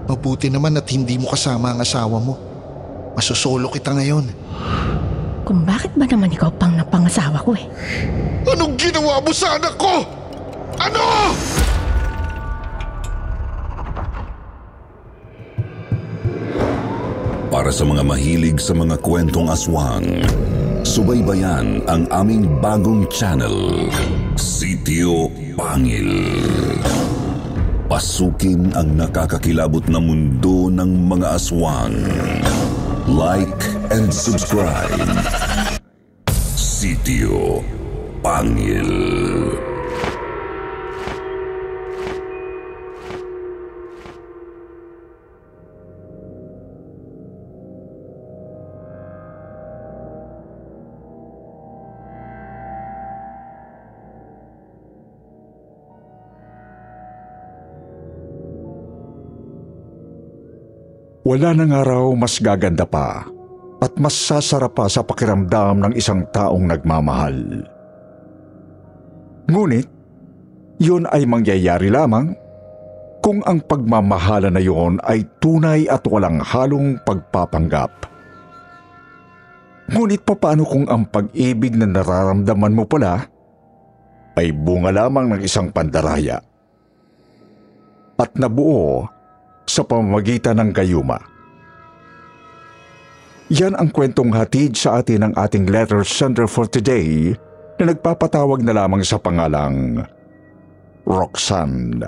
Mabuti naman at hindi mo kasama ang asawa mo. Masusolo kita ngayon. Kung bakit ba naman ikaw pang napangasawa ko eh? Anong ginawa mo sa anak ko? Ano? Para sa mga mahilig sa mga kwentong aswang, subaybayan ang aming bagong channel, Sitio Pangil. Pasukin ang nakakakilabot na mundo ng mga aswang. Like and subscribe. Sitio Pangil. Wala nang araw mas gaganda pa at mas sasarap pa sa pakiramdam ng isang taong nagmamahal. Ngunit, yun ay mangyayari lamang kung ang pagmamahala na yun ay tunay at walang halong pagpapanggap. Ngunit paano kung ang pag-ibig na nararamdaman mo pala ay bunga lamang ng isang pandaraya at nabuo sa pamamagitan ng gayuma? Yan ang kwentong hatid sa atin ng ating letter sender for today na nagpapatawag na lamang sa pangalang Roxanne.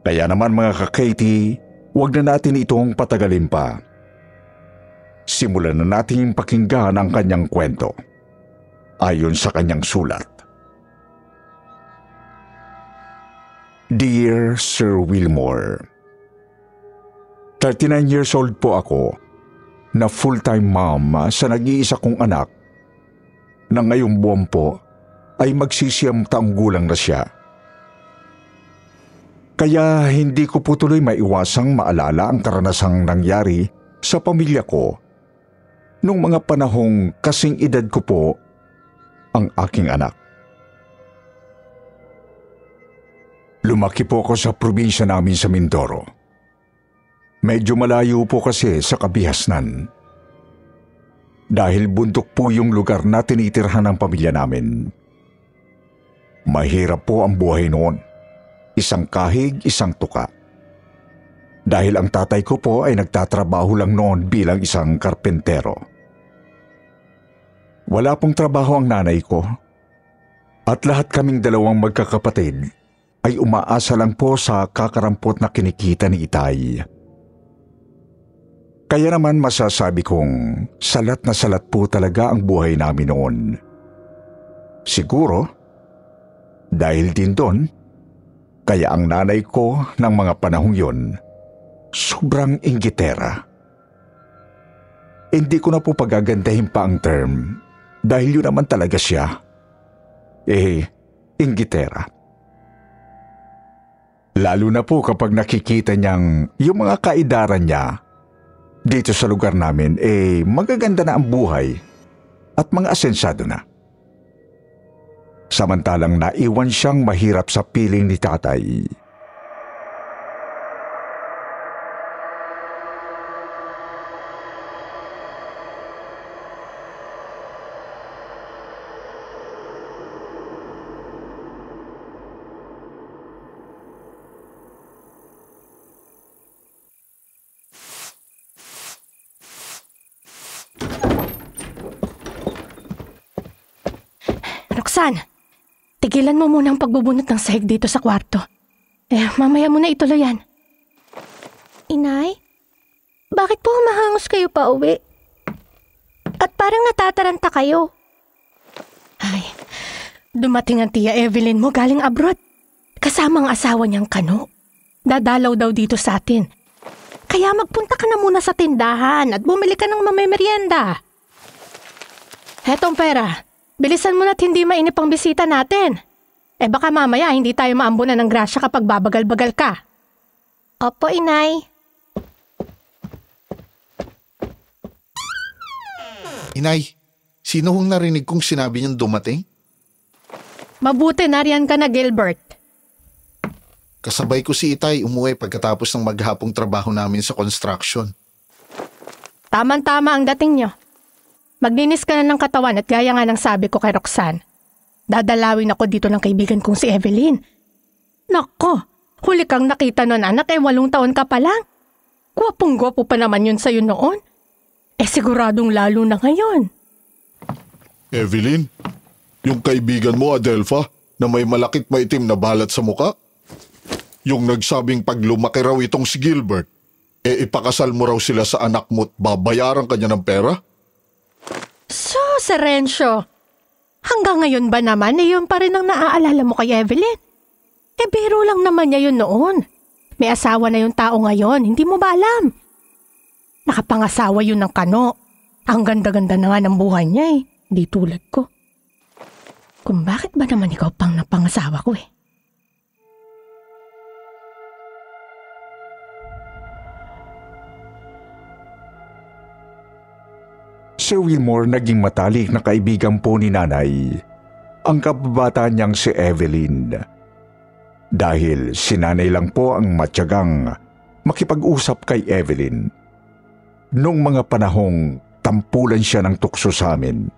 Kaya naman mga ka-Katie, huwag na natin itong patagalin pa. Simulan na natin pakinggan ang kanyang kwento ayon sa kanyang sulat. Dear Sir Wilmore, 39 years old po ako na full-time mom sa nag-iisa kong anak na ngayong buwan po ay magsisiyam taong gulang na siya. Kaya hindi ko po tuloy maiwasang maalala ang karanasang nangyari sa pamilya ko nung mga panahong kasing edad ko po ang aking anak. Lumaki po ako sa probinsya namin sa Mindoro. Medyo malayo po kasi sa Kabihasnan. Dahil bundok po yung lugar na tinitirhan ng pamilya namin. Mahirap po ang buhay noon. Isang kahig, isang tuka. Dahil ang tatay ko po ay nagtatrabaho lang noon bilang isang karpentero. Wala pong trabaho ang nanay ko. At lahat kaming dalawang magkakapatid ay umaasa lang po sa kakarampot na kinikita ni Itay. Kaya naman masasabi kong salat na salat po talaga ang buhay namin noon. Siguro, dahil din doon, kaya ang nanay ko ng mga panahong yon, sobrang inggitera. Hindi ko na po pagagandahin pa ang term dahil yun naman talaga siya. Inggitera. Lalo na po kapag nakikita niyang yung mga kaidaran niya dito sa lugar namin, magaganda na ang buhay at mga asensado na. Samantalang naiwan siyang mahirap sa piling ni tatay. Roxanne, tigilan mo muna ang pagbubunot ng sahig dito sa kwarto. Mamaya mo na ituloy yan. Inay, bakit po humahangos kayo pa uwi? At parang natataranta kayo. Ay, dumating ang Tia Evelyn mo galing abroad. Kasama ang asawa niyang Kano. Dadalaw daw dito sa atin. Kaya magpunta ka na muna sa tindahan at bumili ka ng mamemerienda. Hetong pera. Bilisan mo na't hindi mainip ang bisita natin. Baka mamaya hindi tayo maambunan ng grasya kapag babagal-bagal ka. Opo, Inay. Inay, sino hong narinig kong sinabi niyang dumating? Mabuti nariyan ka na, Gilbert. Kasabay ko si Itay umuwi pagkatapos ng maghapong trabaho namin sa construction. Tama-tama ang dating nyo. Maglinis ka na ng katawan at gaya nga ng sabi ko kay Roxanne. Dadalawin ako dito ng kaibigan kong si Evelyn. Nako, huli kang nakita nun anak 8 taon ka pa lang. Gwapong-gwapo pa naman yun sa'yo noon. Siguradong lalo na ngayon. Evelyn, yung kaibigan mo Adelpha na may malakit maitim na balat sa muka? Yung nagsabing pag lumaki raw itong si Gilbert, ipakasal mo raw sila sa anak mo at babayaran kanya ng pera? So, Serencio, hanggang ngayon ba naman yun pa rin ang naaalala mo kay Evelyn? Biro lang naman niya yun noon. May asawa na yung tao ngayon, hindi mo ba alam? Nakapangasawa yun ng kano. Ang ganda-ganda na nga ng buhay niya di tulad ko. Kung bakit ba naman ikaw pang napangasawa ko Si Wilmore naging matalik na kaibigan po ni nanay, ang kababata niyang si Evelyn. Dahil si nanay lang po ang matyagang makipag-usap kay Evelyn. Noong mga panahong tampulan siya ng tukso sa amin.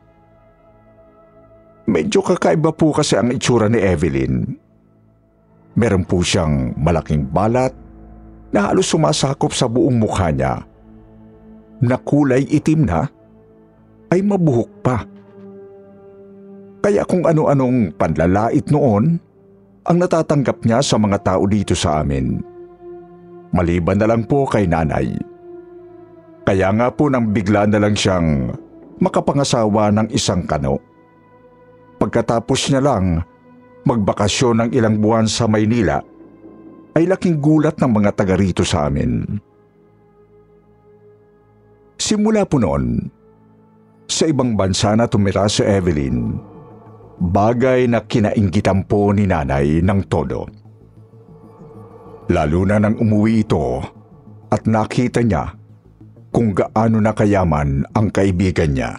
Medyo kakaiba po kasi ang itsura ni Evelyn. Meron po siyang malaking balat na halos sumasakop sa buong mukha niya. Na kulay itim na ay mabuhok pa. Kaya kung ano-anong panlalait noon ang natatanggap niya sa mga tao dito sa amin. Maliban na lang po kay nanay. Kaya nga po nang bigla na lang siyang makapangasawa ng isang kano. Pagkatapos niya lang magbakasyon ng ilang buwan sa Maynila, ay laking gulat ng mga taga rito sa amin. Simula po noon, sa ibang bansa na tumira si Evelyn, bagay na kinainggitan po ni nanay ng todo. Lalo na nang umuwi ito at nakita niya kung gaano na kayaman ang kaibigan niya.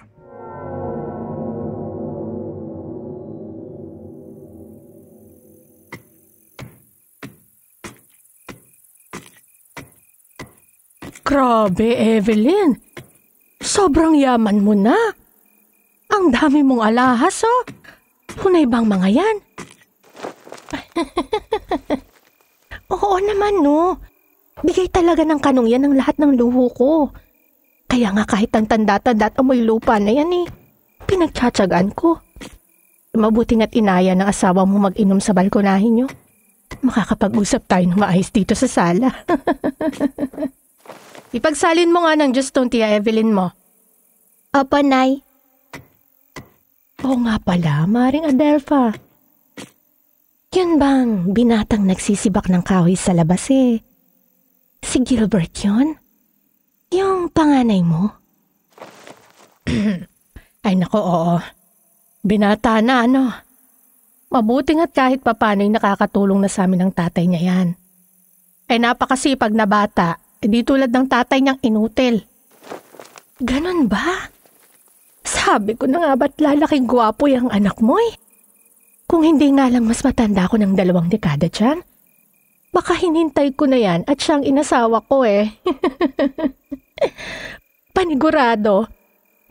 Grabe, Evelyn. Sobrang yaman mo na. Ang dami mong alahas, Hunay bang mga yan? Oo naman, no. Bigay talaga ng kanong yan ang lahat ng luho ko. Kaya nga kahit ang tanda-tanda at amoy lupa na yan pinagtsatsagaan ko. Mabuti nga't inaya ng asawa mo mag-inom sa balkonahin nyo. Makakapag-usap tayo ng maayos dito sa sala. Ipagsalin mo nga ng Diyos tong Tia Evelyn mo. Opo, Nay. Oo nga pala, Maring Adelpha. Yun bang binatang nagsisibak ng kahoy sa labas Si Gilbert yun? Yung panganay mo? Ay nako, oo. Binata na Mabuti nga't kahit papano'y nakakatulong na sa amin ng tatay niya yan. Napakasipag na bata. Di tulad ng tatay niyang inutil. Ganon ba? Sabi ko na nga ba't lalaking gwapo yung anak mo Kung hindi nga lang mas matanda ko ng 2 dekada dyan, baka hinintay ko na yan at siyang inasawa ko Panigurado,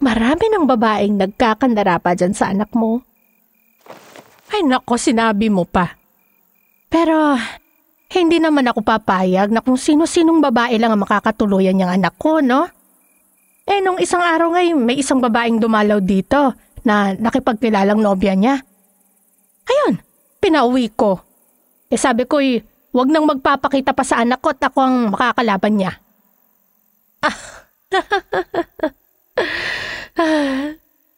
marami ng babaeng nagkakandara pa dyan sa anak mo. Ay nako, sinabi mo pa. Pero hindi naman ako papayag na kung sino-sinong babae lang ang makakatuluyan niyang anak ko, no? Nung isang araw ngayon, may isang babaeng dumalaw dito na nakipagkilalang nobya niya. Ayun, pinauwi ko. Sabi ko, wag nang magpapakita pa sa anak ko at ako ang makakalaban niya.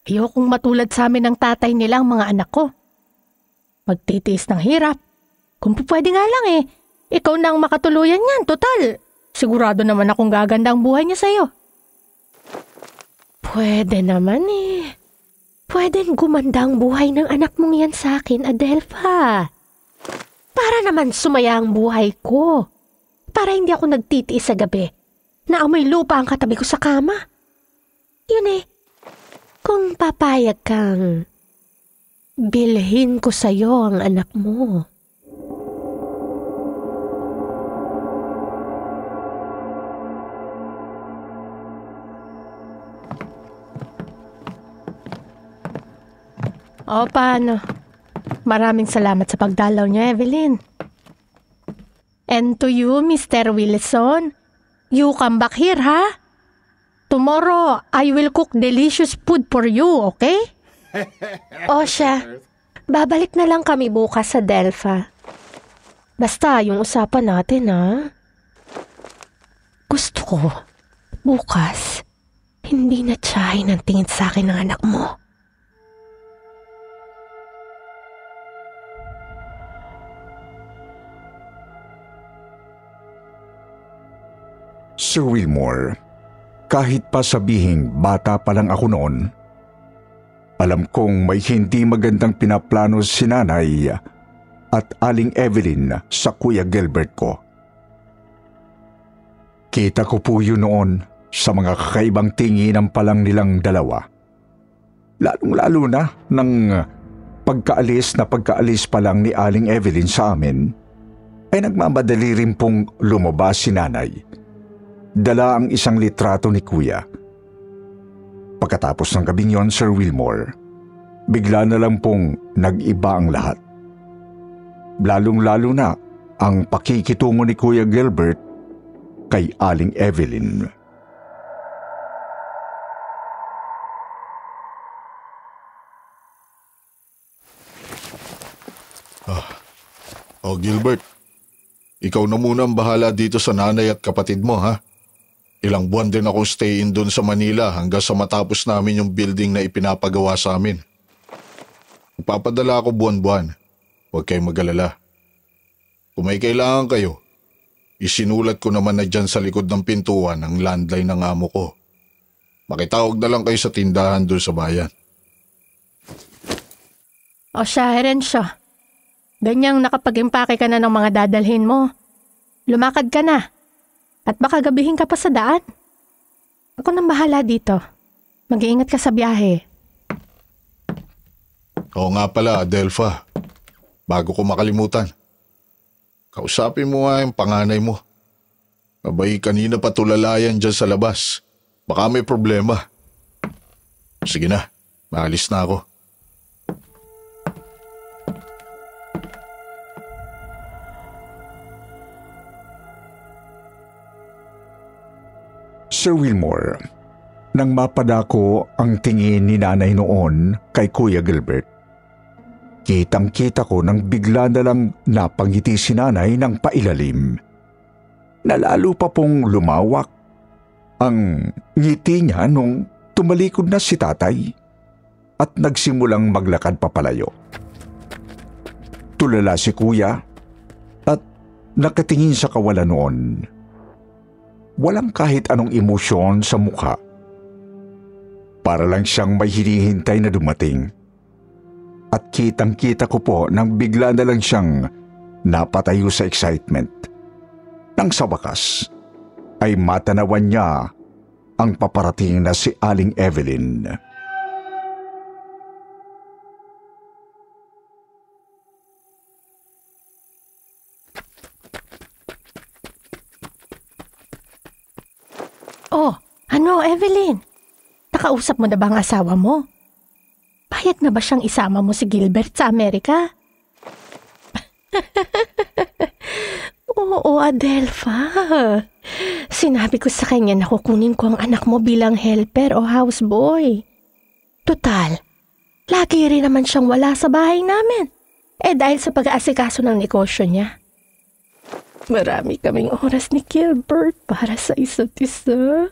Ayokong matulad sa amin ng tatay nila ang mga anak ko. Magtitiis ng hirap. Kung pwede nga lang ikaw na ang makatuluyan niyan, total. Sigurado naman akong gaganda ang buhay niya sa'yo. Pwede naman Pwedeng gumanda ang buhay ng anak mong yan sa akin, Adelpha. Para naman sumaya ang buhay ko. Para hindi ako nagtitiis sa gabi na amoy lupa ang katabi ko sa kama. Yun kung papayag kang bilhin ko sa'yo ang anak mo. O paano? Maraming salamat sa pagdalaw niyo, Evelyn. And to you, Mr. Wilson, you come back here, ha? Tomorrow, I will cook delicious food for you, okay? O siya, babalik na lang kami bukas sa Delpha. Basta yung usapan natin, ha? Gusto ko, bukas, hindi na tsahin ang tingin sa akin ng anak mo. Sir Wilmore, kahit pa sabihing bata pa lang ako noon, alam kong may hindi magandang pinaplano si nanay at aling Evelyn sa Kuya Gilbert ko. Kita ko po yun noon sa mga kakaibang tinginan pa lang nilang dalawa. Lalong-lalo na nang pagkaalis pa lang ni aling Evelyn sa amin, ay nagmamadali rin pong lumabas si nanay. Dala ang isang litrato ni Kuya. Pagkatapos ng gabing yon, Sir Wilmore, bigla na lang pong nag-iba ang lahat. Lalong-lalo na ang pakikitungo ni Kuya Gilbert kay aling Evelyn. Gilbert, ikaw na muna ang bahala dito sa nanay at kapatid mo, ha? Ilang buwan din akong stay-in doon sa Manila hanggang sa matapos namin yung building na ipinapagawa sa amin. Ipapadala ako buwan-buwan. Huwag kayong mag-alala. Kung may kailangan kayo, isinulat ko naman na dyan sa likod ng pintuan ang landline ng amo ko. Makitawag na lang kayo sa tindahan doon sa bayan. O siya, Herencio. Ganyang nakapag-impake ka na ng mga dadalhin mo. Lumakad ka na. At baka gabihin ka pa sa daan. Ako nang bahala dito. Mag-iingat ka sa biyahe. Oo nga pala, Adelpha. Bago ko makalimutan. Kausapin mo nga yung panganay mo. Abay, kanina pa tulalayan dyan sa labas. Baka may problema. Sige na, maalis na ako. Sir Wilmore, nang mapadako ang tingin ni nanay noon kay Kuya Gilbert, kitang-kita ko nang bigla na lang napangiti si nanay ng pailalim. Nalalo pa pong lumawak ang ngiti niya nung tumalikod na si tatay at nagsimulang maglakad papalayo. Tulala si Kuya at nakatingin sa kawalan noon. Walang kahit anong emosyon sa mukha. Para lang siyang may hinihintay na dumating. At kitang-kita ko po nang bigla na lang siyang napatayo sa excitement. Nang sa wakas, ay matanawan niya ang paparating na si aling Evelyn. Oh, ano, Evelyn? Nakausap mo na ba ang asawa mo? Payag na ba siyang isama mo si Gilbert sa Amerika? Oo, Adelpha. Sinabi ko sa kanya na kukunin ko ang anak mo bilang helper o houseboy. Total, lagi rin naman siyang wala sa bahay namin. Dahil sa pag-aasikaso ng negosyo niya. Marami kaming oras ni Gilbert para sa isa't isa.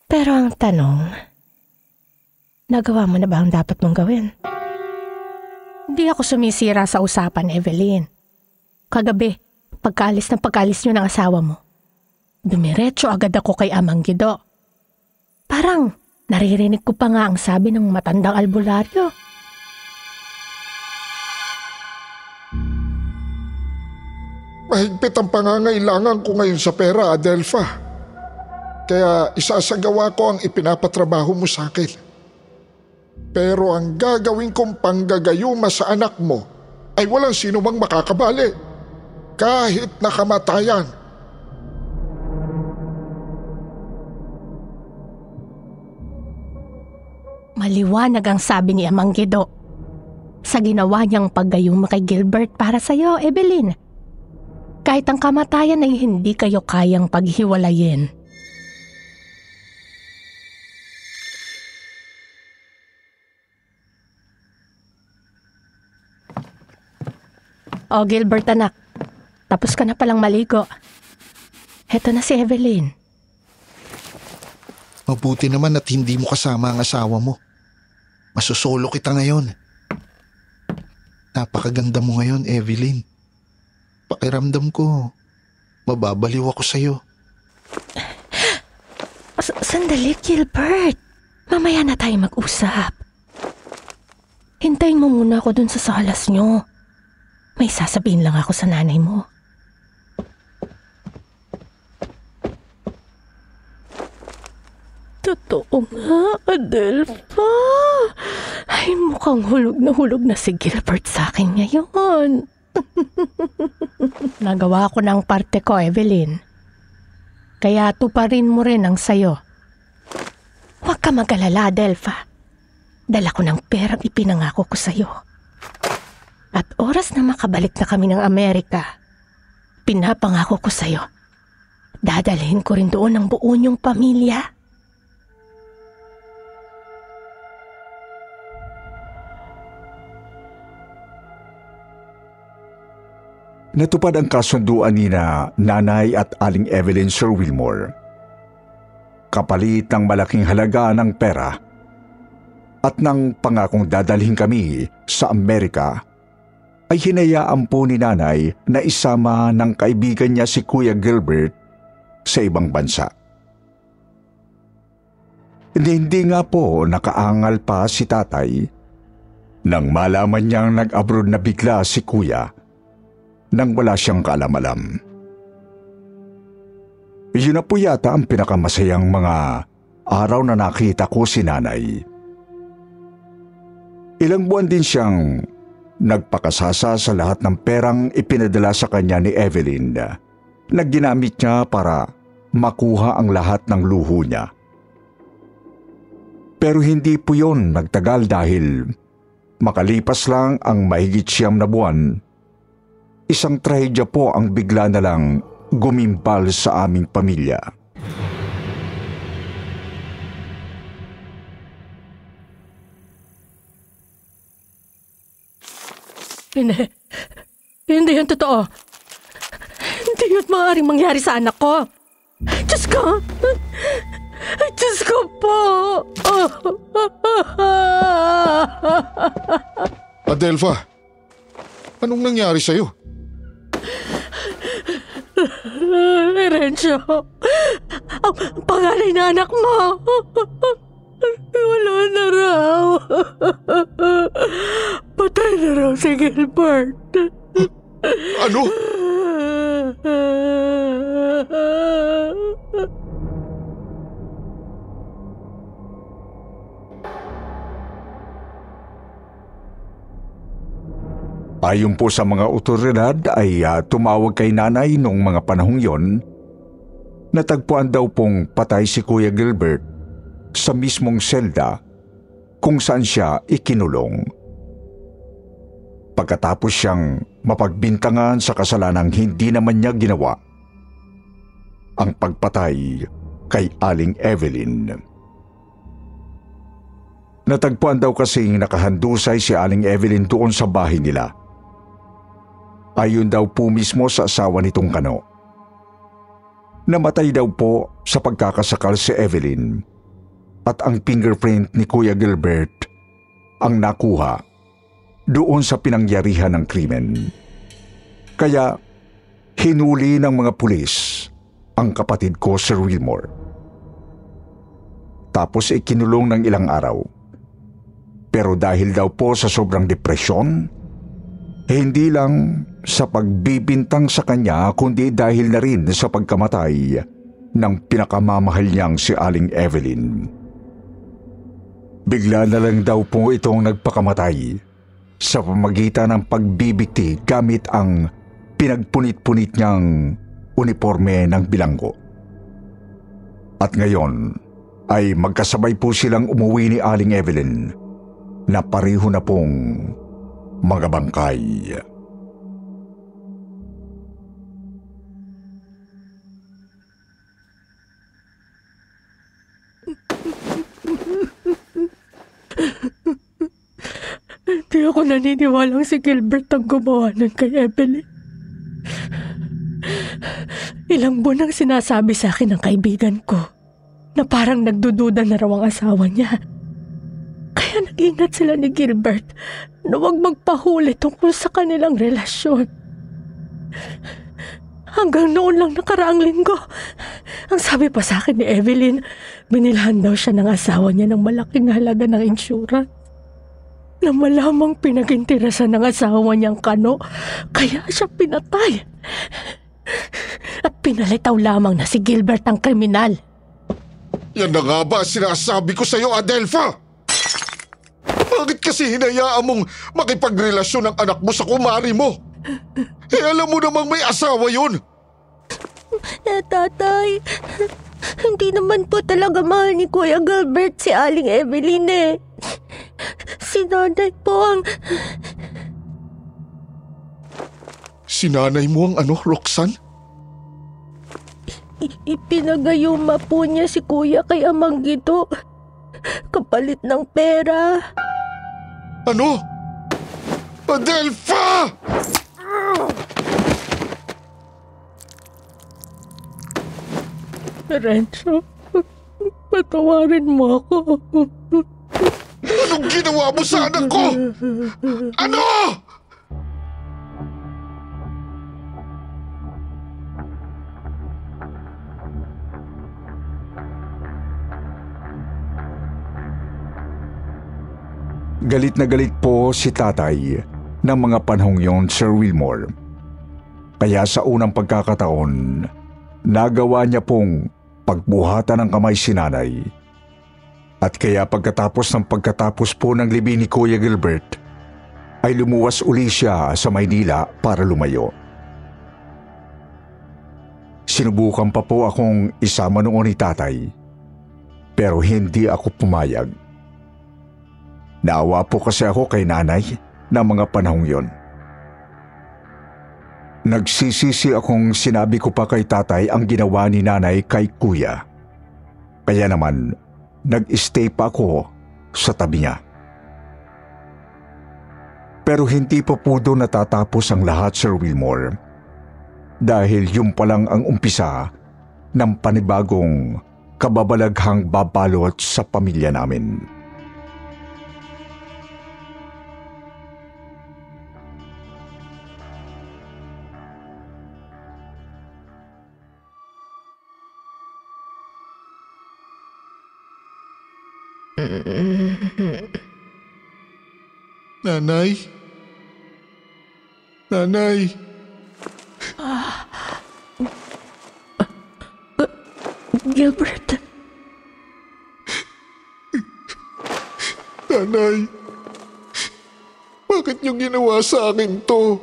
Pero ang tanong, nagawa mo na ba ang dapat mong gawin? Hindi ako sumisira sa usapan, Evelyn. Kagabi, pagkaalis niyo ng asawa mo, dumiretso agad ako kay Amang Gido. Parang naririnig ko pa nga ang sabi ng matandang albularyo. Mahigpit ang pangangailangan ko ngayon sa pera, Adelpha. Kaya isasagawa ko ang ipinapatrabaho mo sa akin. Pero ang gagawin kong panggagayuma sa anak mo ay walang sino mang makakabali. Kahit na kamatayan. Maliwanag ang sabi ni Amang Guido sa ginawa niyang paggayuma kay Gilbert para sa'yo, Evelyn. Kahit ang kamatayan ay hindi kayo kayang paghiwalayin. O Gilbert anak, tapos ka na palang maligo. Heto na si Evelyn. Mabuti naman at hindi mo kasama ang asawa mo. Masusolo kita ngayon. Napakaganda mo ngayon, Evelyn. Pakiramdam ko, mababaliw ako sa'yo. Sandali, Gilbert. Mamaya na tayo mag-usap. Hintayin mo muna ako dun sa salas nyo. May sasabihin lang ako sa nanay mo. Totoo nga, Adelpha. Ay, mukhang hulog na si Gilbert sa akin ngayon. Nagawa ko ng parte ko, Evelyn. Kaya tuparin mo rin ang sayo. Huwag ka mag-alala, Adelpha. Dala ko ng perang ipinangako ko sa'yo. At oras na makabalik na kami ng Amerika, pinapangako ko sa'yo, dadalhin ko rin doon ang buo niyong pamilya. Natupad ang kasunduan ni Nanay at Aling Evelyn Sir Wilmore. Kapalit ng malaking halaga ng pera at ng pangakong dadalhin kami sa Amerika, ay hinayaan po ni Nanay na isama ng kaibigan niya si Kuya Gilbert sa ibang bansa. Hindi nga po nakaangal pa si Tatay nang malaman niyang nag-abroad na bigla si Kuya nang wala siyang kaalam-alam. Iyon na po yata ang pinakamasayang mga araw na nakita ko si Nanay. Ilang buwan din siyang nagpakasasa sa lahat ng perang ipinadala sa kanya ni Evelyn na ginamit niya para makuha ang lahat ng luho niya. Pero hindi po yun nagtagal dahil makalipas lang ang mahigit 9 na buwan, isang trahedya po ang bigla na lang gumimbal sa aming pamilya. Hindi yan totoo. Hindi yun maaaring mangyari sa anak ko. Diyos ko! Diyos ko po! Adelpha, anong nangyari sa'yo? Renzo, ang panganay na anak mo, wala na raw. Patay na raw si Gilbert. Ano? Ayon po sa mga otoridad ay tumawag kay Nanay noong mga panahong yon. Natagpuan daw pong patay si Kuya Gilbert sa mismong selda kung saan siya ikinulong. Pagkatapos siyang mapagbintangan sa kasalanang hindi naman niya ginawa, ang pagpatay kay Aling Evelyn. Natagpuan daw kasing nakahandusay si Aling Evelyn doon sa bahay nila. Ayon daw po mismo sa asawa nitong Kano. Namatay daw po sa pagkakasakal si Evelyn at ang fingerprint ni Kuya Gilbert ang nakuha doon sa pinangyarihan ng krimen. Kaya hinuli ng mga pulis ang kapatid ko, Sir Wilmore. Tapos ikinulong ng ilang araw. Pero dahil daw po sa sobrang depresyon, hindi lang sa pagbibintang sa kanya kundi dahil na rin sa pagkamatay ng pinakamamahal niyang si Aling Evelyn. Bigla na lang daw po itong nagpakamatay sa pamamagitan ng pagbibigti gamit ang pinagpunit-punit niyang uniforme ng bilanggo. At ngayon ay magkasabay po silang umuwi ni Aling Evelyn na pareho na pong mga bangkay. Hindi ako naniniwalang si Gilbert ang gumawa nun kay Evelyn. Ilang buwan ang sinasabi sa akin ng kaibigan ko na parang nagdududa na raw ang asawa niya. Kaya nag-ingat sila ni Gilbert na huwag magpahuli tungkol sa kanilang relasyon. Hanggang noon lang nakaraang linggo, ang sabi pa sa akin ni Evelyn, binilhan daw siya ng asawa niya ng malaking halaga ng insurance. Na malamang pinag-intirasan ng asawa niyang kano, kaya siya pinatay. At pinalitaw lamang na si Gilbert ang kriminal. Yan na nga ba sinasabi ko sa'yo, Adelfa? Bakit kasi hinayaan mong makipagrelasyon ng anak mo sa kumari mo? Eh alam mo namang may asawa yun. Tatay, hindi naman po talaga mahal ni Kuya Gilbert si Aling Evelyn eh. Si nanay po ang... Si nanay mo ang ano, Roxanne? Ipinagayuma po niya si Kuya kay Amang Gito. Kapalit ng pera. Ano? Adelfa! Renzo, patawarin mo ako. Anong ginawa mo sa anak ko? Ano? Galit na galit po si tatay ng mga panahong yon, Sir Wilmore. Kaya sa unang pagkakataon, nagawa niya pong pagbuhatan ng kamay si nanay. At kaya pagkatapos po ng libing ni Kuya Gilbert, ay lumuwas uli siya sa Maynila para lumayo. Sinubukan pa po akong isama noon ni tatay, pero hindi ako pumayag. Naawa po kasi ako kay nanay ng mga panahong yon. Nagsisisi akong sinabi ko pa kay tatay ang ginawa ni nanay kay kuya. Kaya naman, nag-stay pa ako sa tabi niya. Pero hindi pa po doon natatapos ang lahat, Sir Wilmore. Dahil yun pa lang ang umpisa ng panibagong kababalaghang babalot sa pamilya namin. Nanay? Nanay? Gilbert. Nanay? Bakit niyo ginawa sa akin to?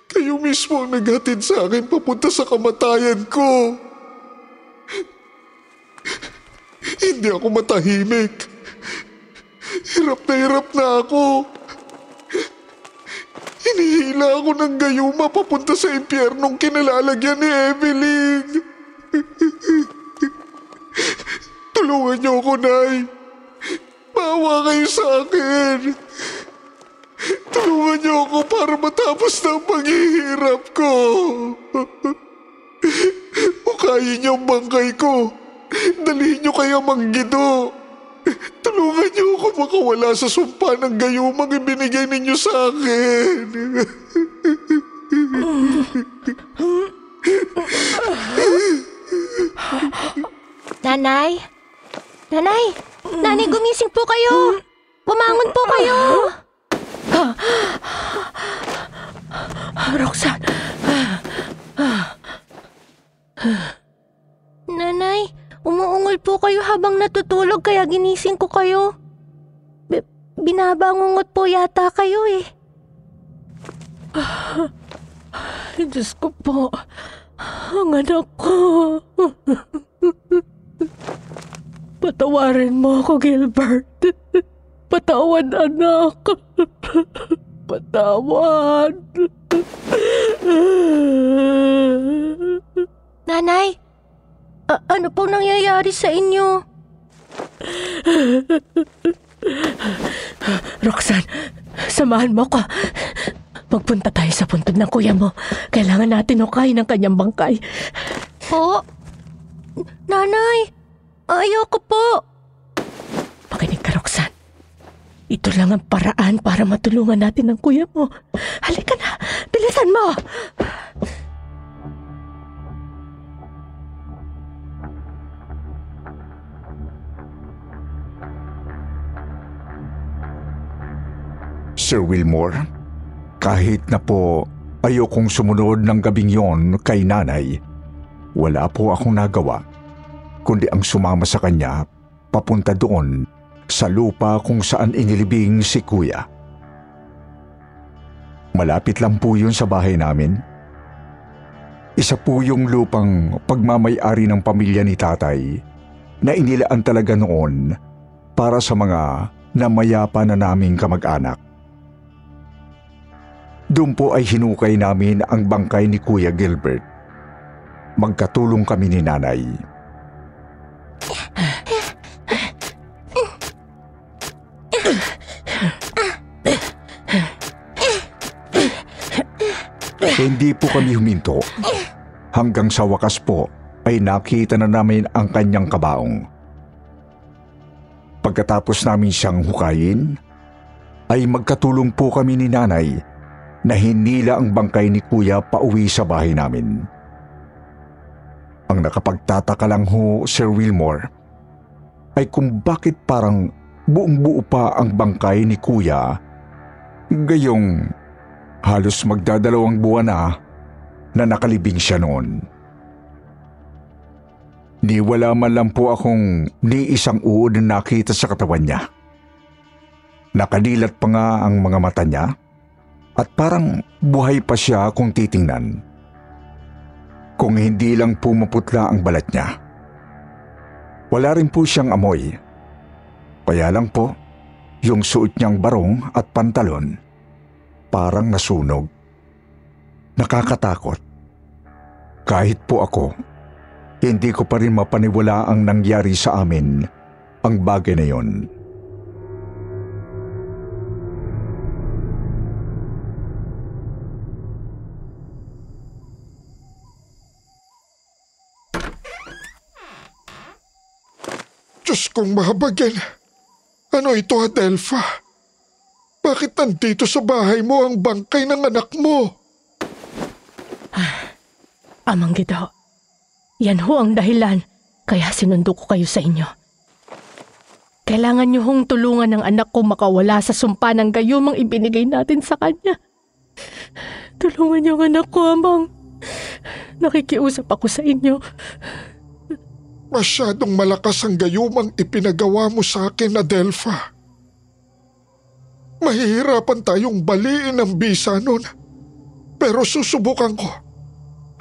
Kayo mismo ang naghatid sa akin papunta sa kamatayan ko. Hindi ako matahimik. Hirap na ako. Hinihila ako ng gayuma papunta sa impyernong kinalalagyan ni Evelyn. Tulungan niyo ako, Nay. Maawa kayo sa akin. Tulungan niyo ako para matapos na ang paghihirap ko. Hukayin niyo ang bangkay ko. Dalhin niyo kay Amang Gito. Tulungan niyo ako makawala sa sumpa ng gayumang ibinigay ninyo sa akin. Nanay? Nanay! Nanay, gumising po kayo! Bumangon po kayo! Roxanne. Nanay, umuungol po kayo habang natutulog kaya ginising ko kayo. Binabangungot po yata kayo eh. Diyos ko po. Ang anak ko. Patawarin mo ako, Gilbert. Patawan, anak. Patawan. Nanay, ano pong nangyayari sa inyo? Roxanne, samahan mo ko. Magpunta tayo sa puntod ng kuya mo. Kailangan natin hukayin ang kanyang bangkay. Po? Nanay, ayoko po. Makinig ka, Roxanne. Ito lang ang paraan para matulungan natin ang kuya mo. Halika na, bilisan mo! Sir Wilmore, kahit na po ayokong sumunod ng gabing yon kay nanay, wala po akong nagawa, kundi ang sumama sa kanya papunta doon sa lupa kung saan inilibing si kuya. Malapit lang po yun sa bahay namin. Isa po yung lupang pagmamay-ari ng pamilya ni tatay na inilaan talaga noon para sa mga namayapa na naming kamag-anak. Doon po ay hinukay namin ang bangkay ni Kuya Gilbert. Magkatulong kami ni nanay. Hindi po kami huminto. Hanggang sa wakas po ay nakita na namin ang kanyang kabaong. Pagkatapos namin siyang hukayin, ay magkatulong po kami ni nanay na hinila ang bangkay ni kuya pauwi sa bahay namin. Ang nakapagtataka lang ho, Sir Wilmore, ay kung bakit parang buong-buo pa ang bangkay ni kuya, gayong halos magdadalawang buwan na nakalibing siya noon. Ni wala man lang po akong ni isang uod na nakita sa katawan niya. Nakadilat pa nga ang mga mata niya at parang buhay pa siya kung titingnan. Kung hindi lang po maputla ang balat niya. Wala rin po siyang amoy. Kaya lang po, yung suot niyang barong at pantalon, parang nasunog. Nakakatakot. Kahit po ako, hindi ko pa rin mapaniwala ang nangyari sa amin ang bagay na yon. Diyos kong mahabagin. Ano ito, Adelpha? Bakit nandito sa bahay mo ang bangkay ng anak mo? Amang Gito, yan ho ang dahilan kaya sinundo ko kayo sa inyo. Kailangan niyo hong tulungan ng anak ko makawala sa sumpa ng gayumang ibinigay natin sa kanya. Tulungan niyo ang anak ko, Amang. Nakikiusap ako sa inyo. Masyadong malakas ang gayumang ipinagawa mo sa akin, Adelpha. Mahihirapan tayong baliin ang bisa nun. Pero susubukan ko.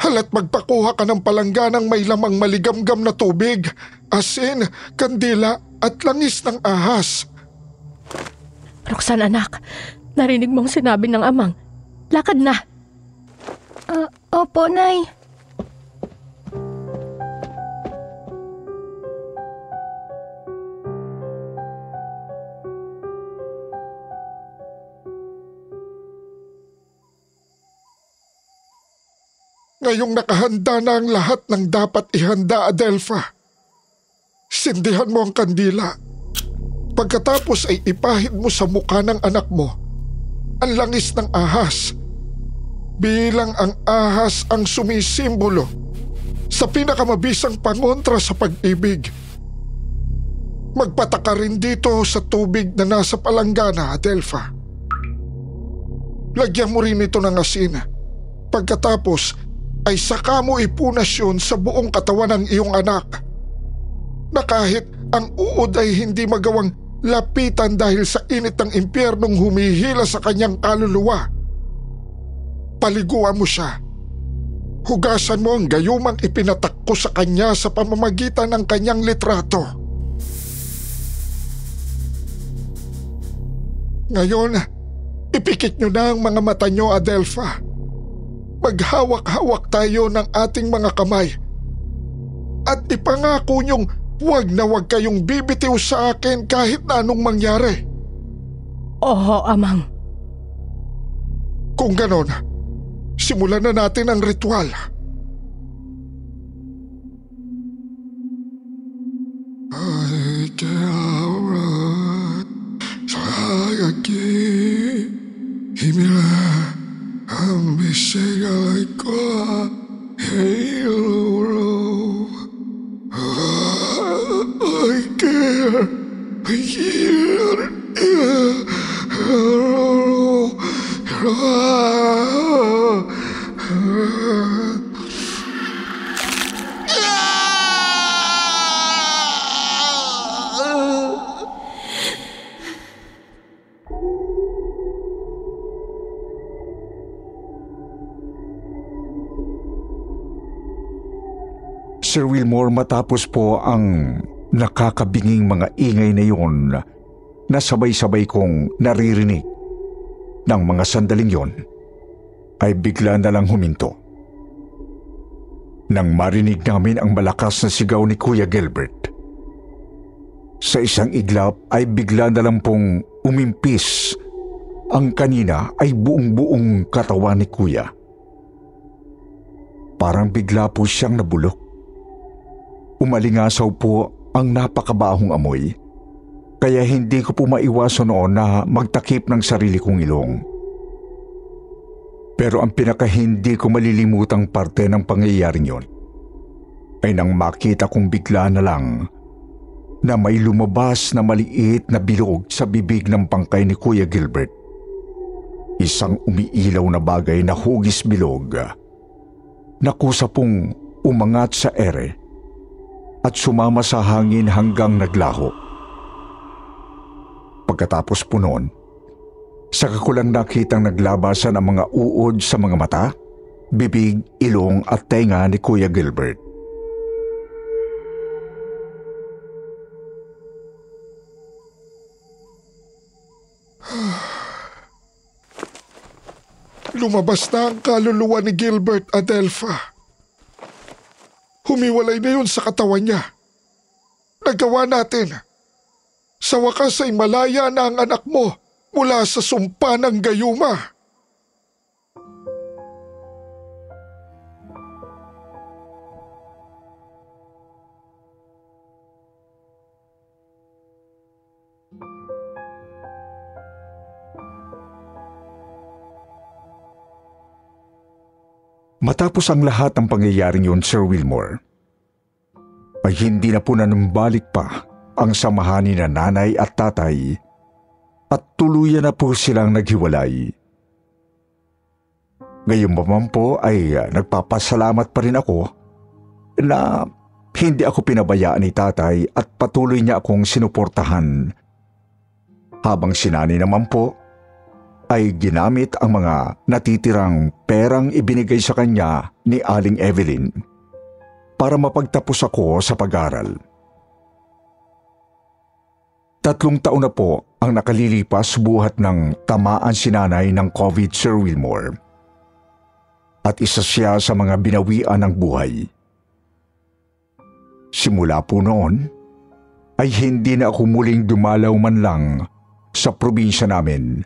Hala't magpakuha ka ng palangganang may lamang maligamgam na tubig, asin, kandila at langis ng ahas. Roxanne, anak, narinig mong sinabi ng amang. Lakad na. Opo, Nay. Ngayong nakahanda na ang lahat ng dapat ihanda, Adelpha. Sindihan mo ang kandila. Pagkatapos ay ipahid mo sa mukha ng anak mo ang langis ng ahas. Bilang ang ahas ang sumisimbolo sa pinakamabisang pangontra sa pag-ibig. Magpataka rin dito sa tubig na nasa palanggana, Adelpha. Lagyan mo rin ito ng asin. Pagkatapos ay saka mo ipunas yun sa buong katawan ng iyong anak. Na kahit ang uod ay hindi magawang lapitan dahil sa init ng impyernong humihila sa kanyang kaluluwa. Paliguan mo siya. Hugasan mo ang gayumang ipinatak ko sa kanya sa pamamagitan ng kanyang litrato. Ngayon, ipikit nyo na ang mga mata nyo, Adelpha. Maghawak-hawak tayo ng ating mga kamay. At ipangako nyong huwag na huwag kayong bibitiw sa akin kahit na anong mangyari. Oo, Amang. Kung ganon, simulan na natin ang ritual. Ay, kaya sayagi, himila, ang bisigalay ko, hiluro. Ay, kaya, Sir Wilmore, matapos po ang nakakabinging mga ingay na yun na sabay-sabay kong naririnig ng mga sandaling yon, ay bigla na lang huminto. Nang marinig namin ang malakas na sigaw ni Kuya Gilbert, sa isang iglap ay bigla na lang pong umimpis ang kanina ay buong-buong katawan ni Kuya. Parang bigla po siyang nabulok. Umalingasaw po ang napakabahong amoy, kaya hindi ko po maiwasan noon na magtakip ng sarili kong ilong. Pero ang pinaka-hindi ko malilimutang parte ng pangyayaring yon ay nang makita kong bigla na lang na may lumabas na maliit na bilog sa bibig ng bangkay ni Kuya Gilbert. Isang umiilaw na bagay na hugis bilog na kusa pong umangat sa ere at sumama sa hangin hanggang naglaho. Pagkatapos po noon, saka ko lang nakitang naglabasan ang mga uod sa mga mata, bibig, ilong at tenga ni Kuya Gilbert. Lumabas na ang kaluluwa ni Gilbert, Adelpha. Humiwalay na yun sa katawan niya. Nagawa natin. Sa wakas ay malaya na ang anak mo mula sa sumpa ng gayuma. Matapos ang lahat ng pangyayaring yun, Sir Wilmore, ay hindi na po nanumbalik pa ang samahan ni nanay at tatay at tuluyan na po silang naghiwalay. Ngayon naman po ay nagpapasalamat pa rin ako na hindi ako pinabayaan ni tatay at patuloy niya akong sinuportahan, habang si nanay naman po ay ginamit ang mga natitirang perang ibinigay sa kanya ni Aling Evelyn para mapagtapos ako sa pag-aral. 3 taon na po ang nakalilipas buhat ng tamaan si nanay ng COVID, Sir Wilmore. At isa siya sa mga binawian ng buhay. Simula po noon, ay hindi na ako muling dumalaw man lang sa probinsya namin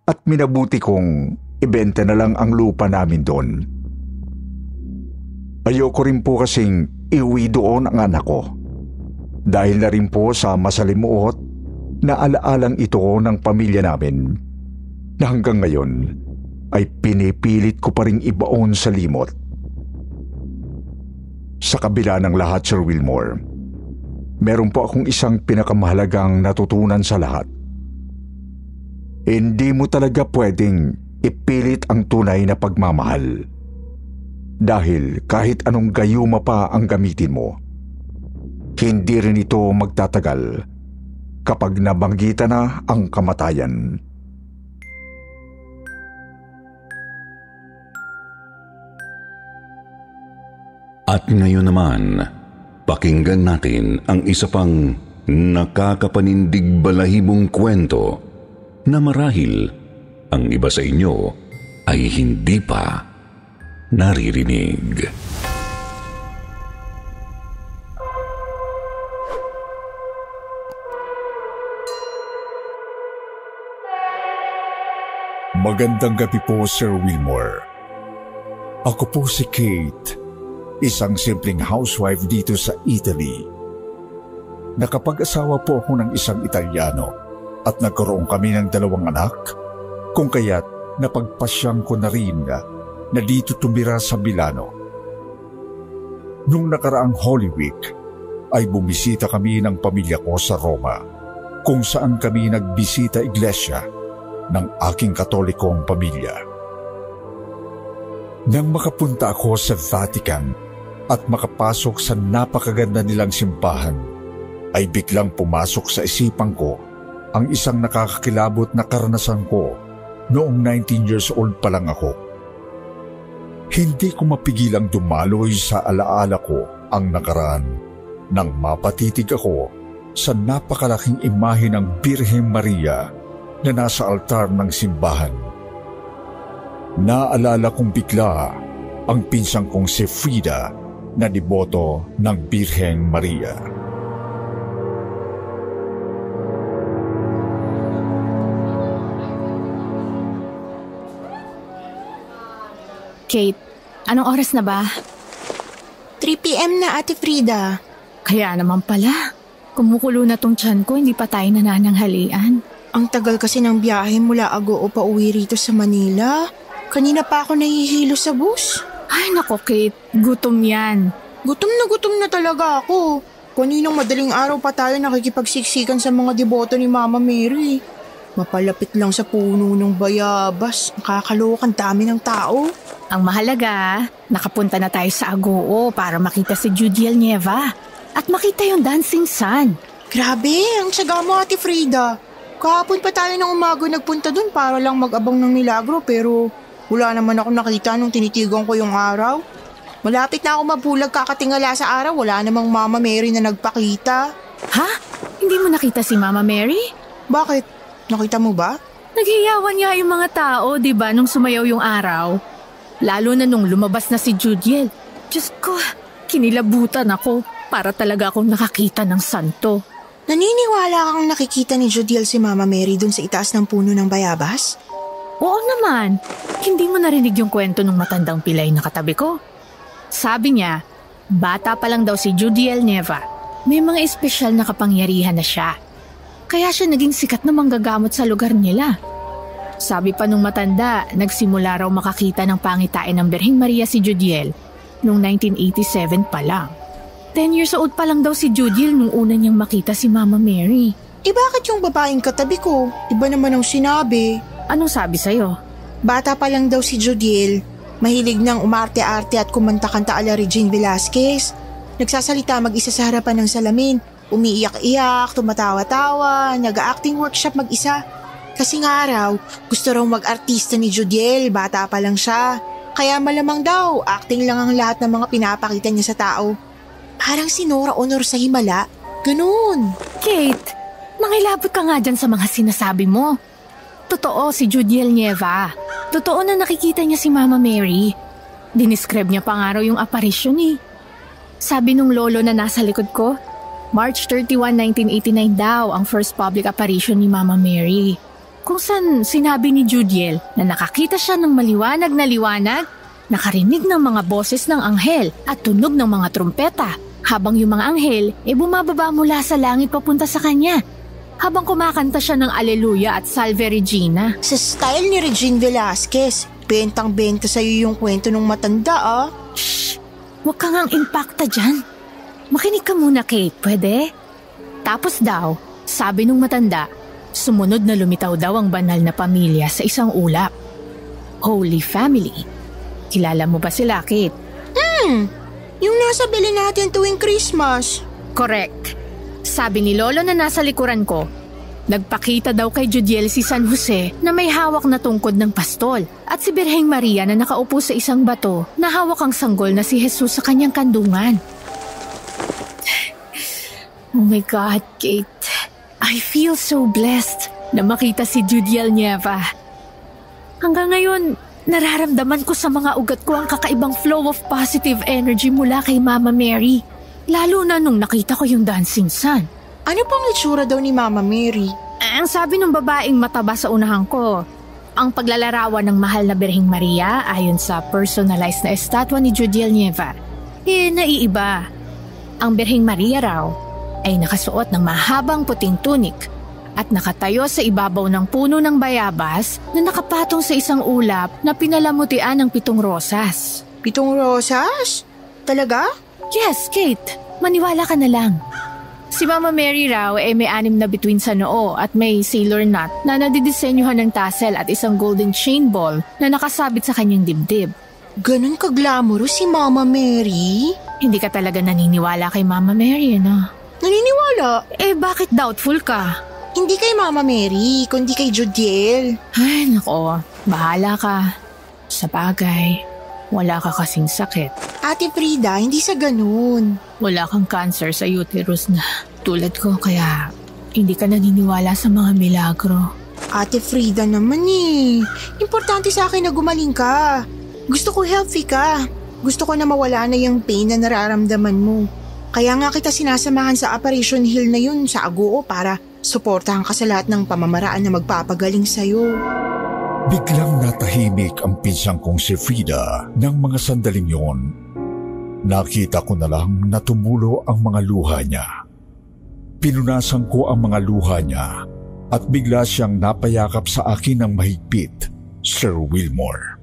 at minabuti kong ibenta na lang ang lupa namin doon. Ayoko rin po kasing iuwi doon ang anak ko dahil na rin po sa masalimuot na alaalang ito ng pamilya namin na hanggang ngayon ay pinipilit ko pa ring ibaon sa limot. Sa kabila ng lahat, Sir Wilmore, meron po akong isang pinakamahalagang natutunan sa lahat. Hindi mo talaga pwedeng ipilit ang tunay na pagmamahal. Dahil kahit anong gayuma pa ang gamitin mo, hindi rin ito magtatagal kapag nabanggitan na ang kamatayan. At ngayon naman, pakinggan natin ang isa pang nakakapanindig balahibong kwento na marahil ang iba sa inyo ay hindi pa naririnig. Magandang gabi po, Sir Wilmore. Ako po si Kate, isang simpleng housewife dito sa Italy. Nakapag-asawa po ako ng isang Italiano at nagkaroon kami ng 2 anak, kung kaya't napagpasyang ko na rin na dito tumira sa Milano. Nung nakaraang Holy Week ay bumisita kami ng pamilya ko sa Roma, kung saan kami nagbisita iglesia ng aking katolikong pamilya. Nang makapunta ako sa Vatican at makapasok sa napakaganda nilang simbahan, ay biglang pumasok sa isipan ko ang isang nakakakilabot na karanasan ko noong 19 years old pa lang ako. Hindi ko mapigilang dumaloy sa alaala ko ang nakaraan nang mapatitig ako sa napakalaking imahe ng Birheng Maria na nasa altar ng simbahan. Naalala kong bigla ang pinsang kong si Frida na deboto ng Birheng Maria. Kate, anong oras na ba? 3 p.m. na, Ate Frida. Kaya naman pala, kumukulo na tong tiyan ko, hindi pa tayo nanananghalian. Ang tagal kasi ng biyahe mula Agoo pa uwi rito sa Manila. Kanina pa ako nahihilo sa bus. Ay nako Kate, gutom yan. Gutom na talaga ako. Kaninang madaling araw pa tayo nakikipagsiksikan sa mga deboto ni Mama Mary. Mapalapit lang sa puno ng bayabas. Nakakalokan dami ng tao. Ang mahalaga, nakapunta na tayo sa Agoo para makita si Judiel Nieva at makita yung dancing sun. Grabe, ang tsaga mo, Ate Frida. Kahapon pa tayo ng umaga nagpunta dun para lang mag-abang ng milagro pero wala naman ako nakita nung tinitigan ko yung araw. Malapit na ako mabulag kakatingala sa araw, wala namang Mama Mary na nagpakita. Ha? Hindi mo nakita si Mama Mary? Bakit? Nakita mo ba? Naghiyawan nga yung mga tao, di ba, nung sumayaw yung araw? Lalo na nung lumabas na si Judiel. Diyos ko, kinilabutan ako para talaga akong nakakita ng santo. Naniniwala kang nakikita ni Judiel si Mama Mary dun sa itaas ng puno ng bayabas? Oo naman. Hindi mo narinig yung kwento ng matandang pilay na katabi ko? Sabi niya, bata pa lang daw si Judiel Nieva. May mga espesyal na kapangyarihan na siya. Kaya siya naging sikat na manggagamot sa lugar nila. Sabi pa nung matanda, nagsimula raw makakita ng pangitain ng Birheng Maria si Judiel noong 1987 pa lang. 10 years old pa lang daw si Judiel nung una niyang makita si Mama Mary. Bakit yung babaeng katabi ko? Iba naman ang sinabi. Anong sabi sa'yo? Bata pa lang daw si Judiel. Mahilig nang umarte-arte at kumanta-kanta ala Regine Velasquez. Nagsasalita mag-isa sa harapan ng salamin. Umiiyak-iyak, tumatawa-tawa, nag-acting workshop mag-isa. Kasi nga raw, gusto raw mag-artista ni Judiel, bata pa lang siya. Kaya malamang daw, acting lang ang lahat ng mga pinapakita niya sa tao. Parang si Nora Honor sa Himala. Ganun. Kate, mangilabot ka nga dyan sa mga sinasabi mo. Totoo si Judiel Nieva. Totoo na nakikita niya si Mama Mary. Dinescribe niya pa nga raw yung apparition eh. Sabi nung lolo na nasa likod ko, March 31, 1989 daw ang first public apparition ni Mama Mary. Kung saan sinabi ni Judiel na nakakita siya ng maliwanag na liwanag, nakarinig ng mga boses ng anghel at tunog ng mga trumpeta habang yung mga anghel bumababa mula sa langit papunta sa kanya habang kumakanta siya ng Alleluia at Salve Regina. Sa style ni Regine Velasquez, bentang-benta sa'yo yung kwento ng matanda ah. Shh! Huwag kang ang impacta dyan. Makinig ka muna, Kate, pwede? Tapos daw, sabi nung matanda, sumunod na lumitaw daw ang banal na pamilya sa isang ulap. Holy Family. Kilala mo ba sila, Kate? Yung nasa bili natin tuwing Christmas. Correct. Sabi ni Lolo na nasa likuran ko, nagpakita daw kay Judiel si San Jose na may hawak na tungkod ng pastol at si Birheng Maria na nakaupo sa isang bato na hawak ang sanggol na si Jesus sa kanyang kandungan. Oh my God, Kate. I feel so blessed. na makita si Judiel Nieva. Hanggang ngayon, nararamdaman ko sa mga ugat ko ang kakaibang flow of positive energy mula kay Mama Mary. Lalo na nung nakita ko yung dancing sun. Ano pang itsura daw ni Mama Mary? Ang sabi ng babaeng mataba sa unahan ko, ang paglalarawan ng mahal na Birheng Maria ayon sa personalized na estatwa ni Judiel Nieva, naiiba. Ang Birheng Maria raw ay nakasuot ng mahabang puting tunik at nakatayo sa ibabaw ng puno ng bayabas na nakapatong sa isang ulap na pinalamutian ng 7 rosas. 7 rosas? Talaga? Yes, Kate. Maniwala ka na lang. Si Mama Mary raw ay may 6 na bituin sa noo at may sailor knot na nadidisenyuhan ng tassel at isang golden chain ball na nakasabit sa kanyang dibdib. Ganun ka-glamorous si Mama Mary? Hindi ka talaga naniniwala kay Mama Mary, no? Naniniwala? Bakit doubtful ka? Hindi kay Mama Mary, kundi kay Judiel. Ay, nako. Bahala ka. Sa bagay, wala ka kasing sakit. Ate Frida, hindi sa ganun. Wala kang cancer sa uterus na tulad ko, kaya hindi ka naniniwala sa mga milagro. Ate Frida naman Importante sa akin na gumaling ka. Gusto ko healthy ka. Gusto ko na mawala na yung pain na nararamdaman mo. Kaya nga kita sinasamahan sa Operation Hill na yun sa Agoo para suportahan ka sa lahat ng pamamaraan na magpapagaling sa'yo. Biglang natahimik ang pinsang kong si Frida ng mga sandaling yon. Nakita ko na lang na tumulo ang mga luha niya. Pinunasan ko ang mga luha niya at bigla siyang napayakap sa akin ng mahigpit, Sir Wilmore.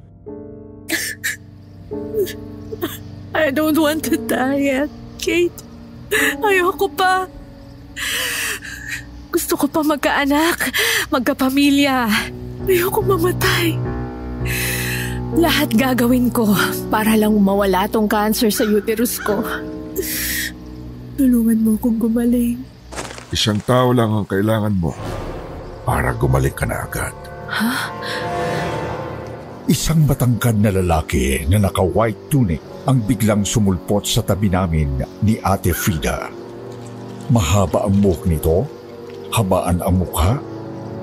I don't want to die yet, Kate. Ayoko pa. Gusto ko pa magkaanak, magkapamilya. Ayoko mamatay. Lahat gagawin ko para lang mawala tong cancer sa uterus ko. Tulungan mo akong gumaling. 1 tao lang ang kailangan mo para gumaling ka na agad. Ha? Isang matangkad na lalaki na naka-white tunic ang biglang sumulpot sa tabi namin ni Ate Frida. Mahaba ang buhok nito, habaan ang mukha,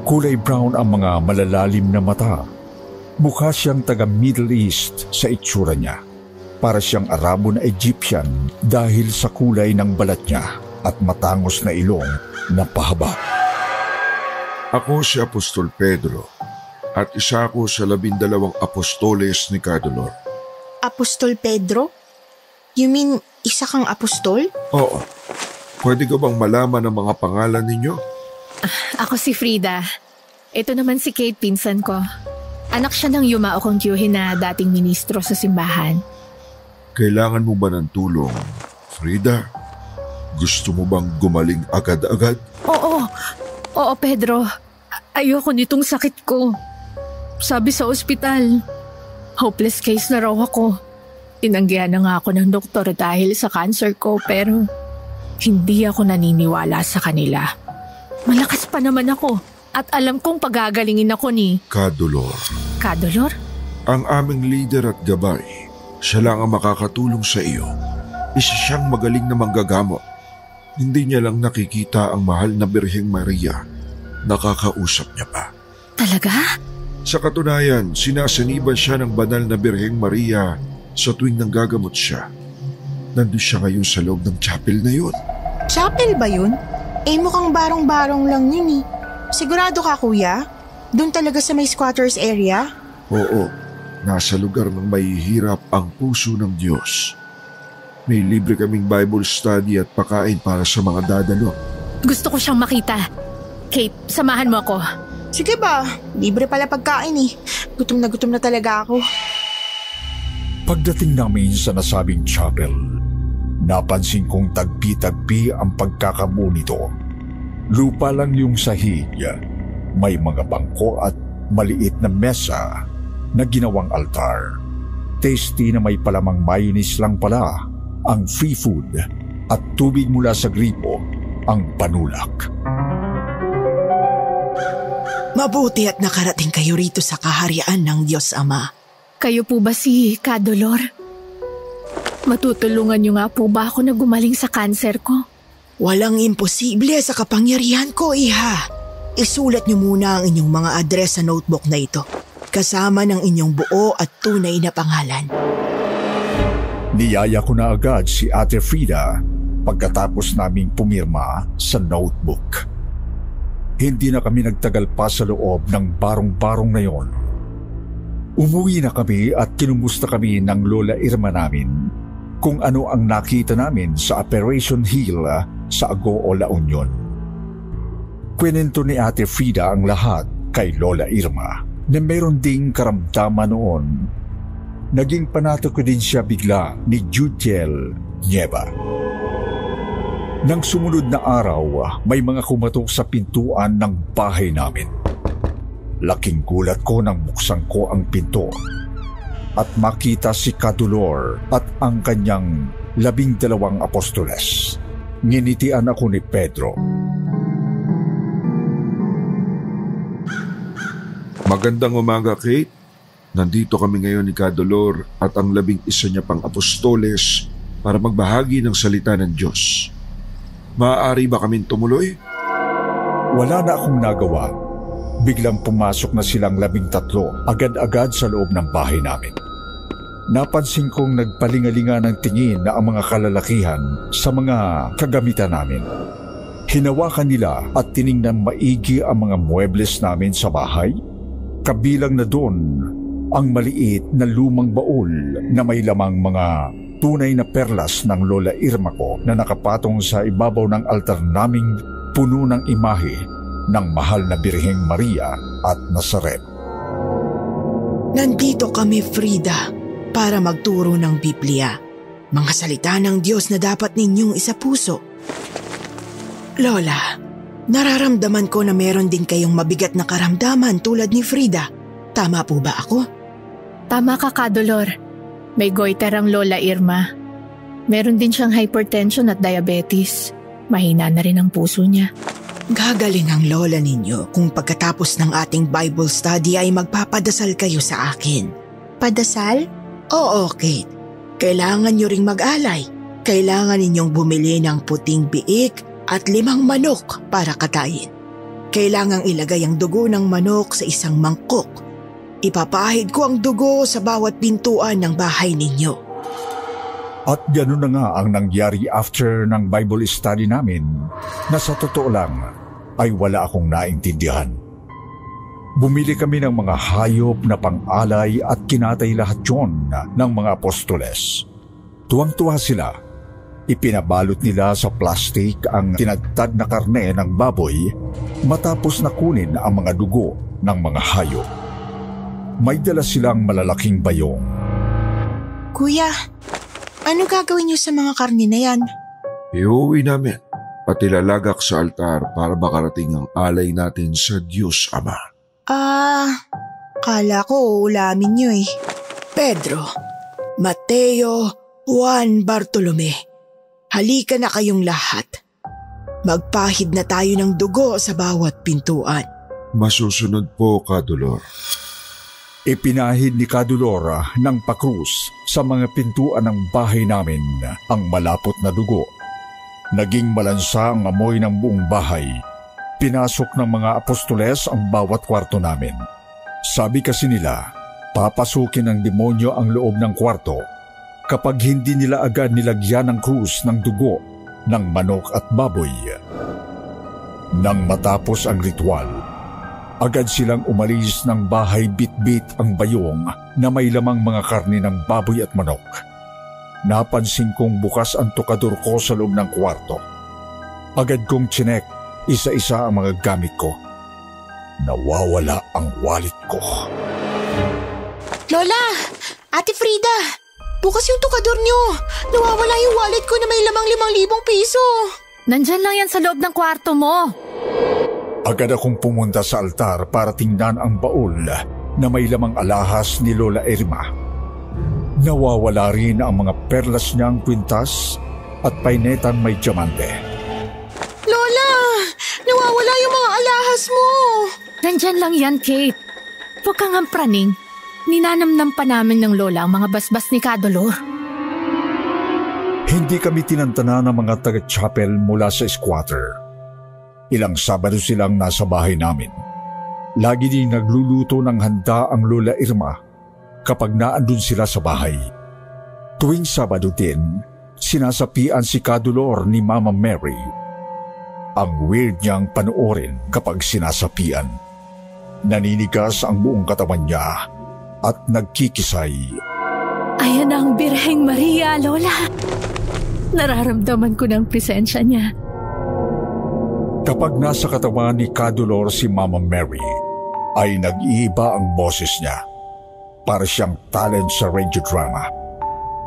kulay brown ang mga malalalim na mata. Mukha siyang taga Middle East sa itsura niya. Para siyang Arabo na Egyptian dahil sa kulay ng balat niya at matangos na ilong na pahaba. Ako si Apostol Pedro at isa ako sa 12 apostoles ni Cadolor. Apostol Pedro? You mean isa kang apostol? Oo. Pwede ko bang malaman ang mga pangalan ninyo? Ako si Frida. Ito naman si Kate, pinsan ko. Anak siya ng Yumao kong tiyuhin na dating ministro sa simbahan. Kailangan mo ba ng tulong, Frida? Gusto mo bang gumaling agad-agad? Oo, Pedro. Ayoko nitong sakit ko. Sabi sa ospital, hopeless case na raw ako. Tinanggihan na nga ako ng doktor dahil sa cancer ko, pero hindi ako naniniwala sa kanila. Malakas pa naman ako at alam kong pagagalingin ako ni Cadolor. Cadolor? Ang aming leader at gabay. Siya lang ang makakatulong sa iyo. Isa siyang magaling na manggagamot. Hindi niya lang nakikita ang mahal na Birheng Maria. Nakakausap niya pa. Talaga? Sa katunayan, sinasaniban siya ng banal na Birheng Maria sa tuwing nanggagamot siya. Nandun siya ngayon sa loob ng chapel na yun. Chapel ba yun? Mukhang barong-barong lang yun Sigurado ka, kuya? Doon talaga sa may squatters area? Oo, nasa lugar ng mahihirap ang puso ng Diyos. May libre kaming Bible study at pakain para sa mga dadalo. Gusto ko siyang makita. Kate, samahan mo ako. Sige ba? Libre pala pagkain Gutom na talaga ako. Pagdating namin sa nasabing chapel, napansin kong tagpi-tagpi ang pagkakabuo nito. Lupa lang yung sahig, may mga bangko at maliit na mesa na ginawang altar. Tasty na may palamang mayonnaise lang pala ang free food at tubig mula sa gripo ang panulak. Mabuti at nakarating kayo rito sa kaharian ng Diyos Ama. Kayo po ba si Cadolor? Matutulungan niyo nga po ba ako na gumaling sa kanser ko? Walang imposible sa kapangyarihan ko, Iha. isulat niyo muna ang inyong mga address sa notebook na ito, kasama ng inyong buo at tunay na pangalan. Niyaya ko na agad si Ate Frida pagkatapos naming pumirma sa notebook. Hindi na kami nagtagal pa sa loob ng barong-barong na yon. Umuwi na kami at kinumusta kami ng Lola Irma namin kung ano ang nakita namin sa Operation Hill sa Agoo, La Union. Kwento ni Ate Frida ang lahat kay Lola Irma na meron ding karamdaman noon. Naging panato ko din siya bigla ni Jutiel Nieva. Nang sumunod na araw, may mga kumatok sa pintuan ng bahay namin. Laking gulat ko nang buksan ko ang pinto at makita si Kadulor at ang kanyang 12 apostoles. Nginitian ako ni Pedro. Magandang umaga, Kate. Nandito kami ngayon ni Kadulor at ang 11 niya pang apostoles para magbahagi ng salita ng Diyos. Maaari ba kaming tumuloy? Wala na akong nagawa. Biglang pumasok na silang 13 agad-agad sa loob ng bahay namin. Napansin kong nagpalingalinga ng tingin na ang mga kalalakihan sa mga kagamitan namin. Hinawakan nila at tiningnan maigi ang mga muebles namin sa bahay. Kabilang na doon ang maliit na lumang baul na may lamang mga tunay na perlas ng Lola Irma ko na nakapatong sa ibabaw ng altar naming puno ng imahe ng mahal na Birheng Maria at Nazaret. Nandito kami, Frida, para magturo ng Biblia. Mga salita ng Diyos na dapat ninyong isapuso. Lola, nararamdaman ko na meron din kayong mabigat na karamdaman tulad ni Frida. Tama po ba ako? Tama ka, Kadulor. May goiter ang Lola Irma. Meron din siyang hypertension at diabetes. Mahina na rin ang puso niya. Gagaling ang lola ninyo kung pagkatapos ng ating Bible study ay magpapadasal kayo sa akin. Padasal? Oo, Kate. Kailangan nyo ring mag-alay. Kailangan ninyong bumili ng puting biik at 5 manok para katayin. Kailangang ilagay ang dugo ng manok sa isang mangkok. Ipapahid ko ang dugo sa bawat pintuan ng bahay ninyo. At gano'n na nga ang nangyari after ng Bible study namin na sa totoo lang ay wala akong naintindihan. Bumili kami ng mga hayop na pang-alay at kinatay lahat yon ng mga apostoles. Tuwang-tuwa sila. Ipinabalot nila sa plastik ang tinadtad na karne ng baboy matapos na kunin ang mga dugo ng mga hayop. May dala silang malalaking bayong. Kuya, ano gagawin niyo sa mga karne na yan? Iuwi namin, pati lalagak sa altar para makarating ang alay natin sa Diyos Ama. Kala ko ulamin niyo eh. Pedro, Mateo, Juan, Bartolome, halika na kayong lahat. Magpahid na tayo ng dugo sa bawat pintuan. Masusunod po, Kadulor. Ipinahid ni Kadulor ng pakrus sa mga pintuan ng bahay namin ang malapot na dugo. Naging malansa ang amoy ng buong bahay. Pinasok ng mga apostoles ang bawat kwarto namin. Sabi kasi nila, papasukin ng demonyo ang loob ng kwarto kapag hindi nila agad nilagyan ng krus ng dugo ng manok at baboy. Nang matapos ang ritual, agad silang umalis ng bahay bitbit ang bayong na may lamang mga karne ng baboy at manok. Napansin kong bukas ang tukador ko sa loob ng kwarto. Agad kong chinek isa-isa ang mga gamit ko. Nawawala ang wallet ko. Lola! Ate Frida! Bukas yung tukador niyo! Nawawala yung wallet ko na may lamang 5,000 piso! Nandyan lang yan sa loob ng kwarto mo. Agad akong pumunta sa altar para tingnan ang baul na may lamang alahas ni Lola Irma. Nawawala rin ang mga perlas niyang kwintas at painetang may diamante. Lola! Nawawala yung mga alahas mo! Nandyan lang yan, Kate. Huwag kang ampraning. Ninanamnam pa namin ng Lola ang mga basbas ni Kadulor. Hindi kami tinantana ng mga taga-chapel mula sa squatter. Ilang Sabado silang nasa bahay namin. Lagi ding nagluluto ng handa ang Lola Irma kapag naandun sila sa bahay. Tuwing Sabado din, sinasapian si Kadulor ni Mama Mary. Ang weird niyang panoorin kapag sinasapian. Naninigas ang buong katawan niya at nagkikisay. Ayan ang Birheng Maria, Lola. Nararamdaman ko ng presensya niya. Kapag nasa katawan ni Kadulor si Mama Mary, ay nag-iiba ang boses niya. Para siyang talent sa radio drama.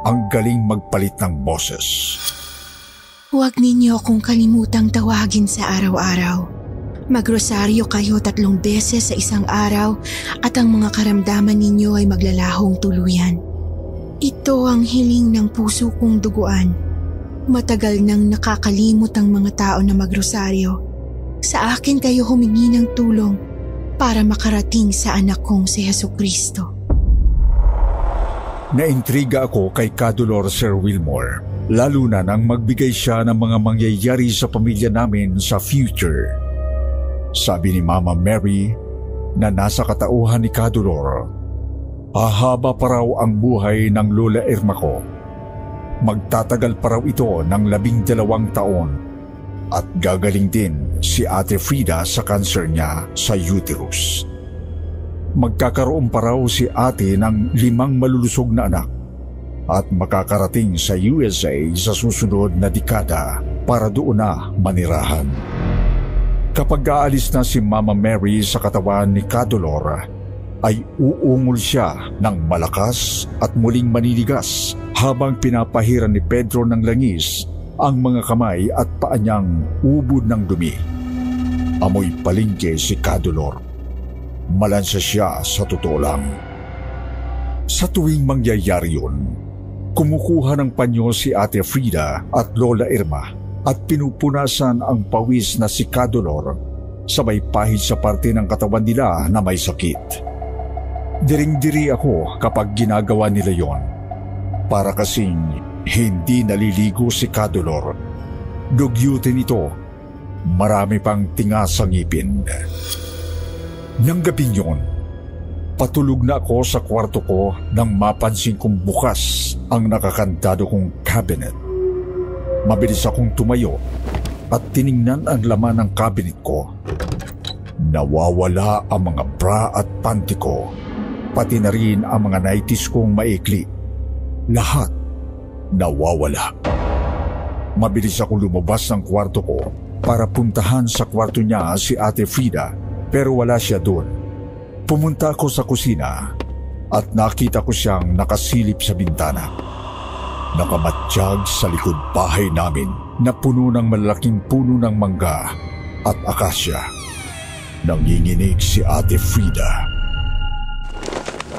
Ang galing magpalit ng boses. Huwag ninyo akong kalimutang tawagin sa araw-araw. Magrosaryo kayo 3 beses sa isang araw at ang mga karamdaman ninyo ay maglalahong tuluyan. Ito ang hiling ng puso kong duguan. Matagal nang nakakalimot ang mga tao na magrosaryo. Sa akin kayo humingi ng tulong para makarating sa anak kong si Jesucristo. Naintriga ako kay Kadulor Sir Wilmore, lalo na nang magbigay siya ng mga mangyayari sa pamilya namin sa future. Sabi ni Mama Mary na nasa katauhan ni Kadulor, hahaba pa raw ang buhay ng Lola Irma ko. Magtatagal pa raw ito ng 12 taon at gagaling din si Ate Frida sa cancer niya sa uterus. Magkakaroon pa raw si ate ng 5 malulusog na anak at makakarating sa USA sa susunod na dekada para doon na manirahan. Kapag aalis na si Mama Mary sa katawan ni Kadulor, ay uungol siya ng malakas at muling maninigas habang pinapahiran ni Pedro ng langis ang mga kamay at paa niyang ubod ng dumi. Amoy palengke si Kadulor. Malansa siya sa totoo lang. Sa tuwing mangyayari yun, kumukuha ng panyo si Ate Frida at Lola Irma at pinupunasan ang pawis na si Kadulor sabay pahid sa parte ng katawan nila na may sakit. Diring-diri ako kapag ginagawa nila yon. Para kasing hindi naliligo si Kadulor. Dugyutin ito. Marami pang tinga sa ngipin. Nang gabing yun, patulog na ako sa kwarto ko nang mapansin kong bukas ang nakakantado kong cabinet. Mabilis akong tumayo at tiningnan ang laman ng cabinet ko. Nawawala ang mga bra at panty ko, pati na rin ang mga nighties kong maikli. Lahat nawawala. Mabilis akong lumabas ng kwarto ko para puntahan sa kwarto niya si Ate Frida. Pero wala siya doon. Pumunta ako sa kusina at nakita ko siyang nakasilip sa bintana. Nakamatsyag sa likod bahay namin na puno ng malalaking puno ng mangga at akasya. Nanginginig si Ate Frida.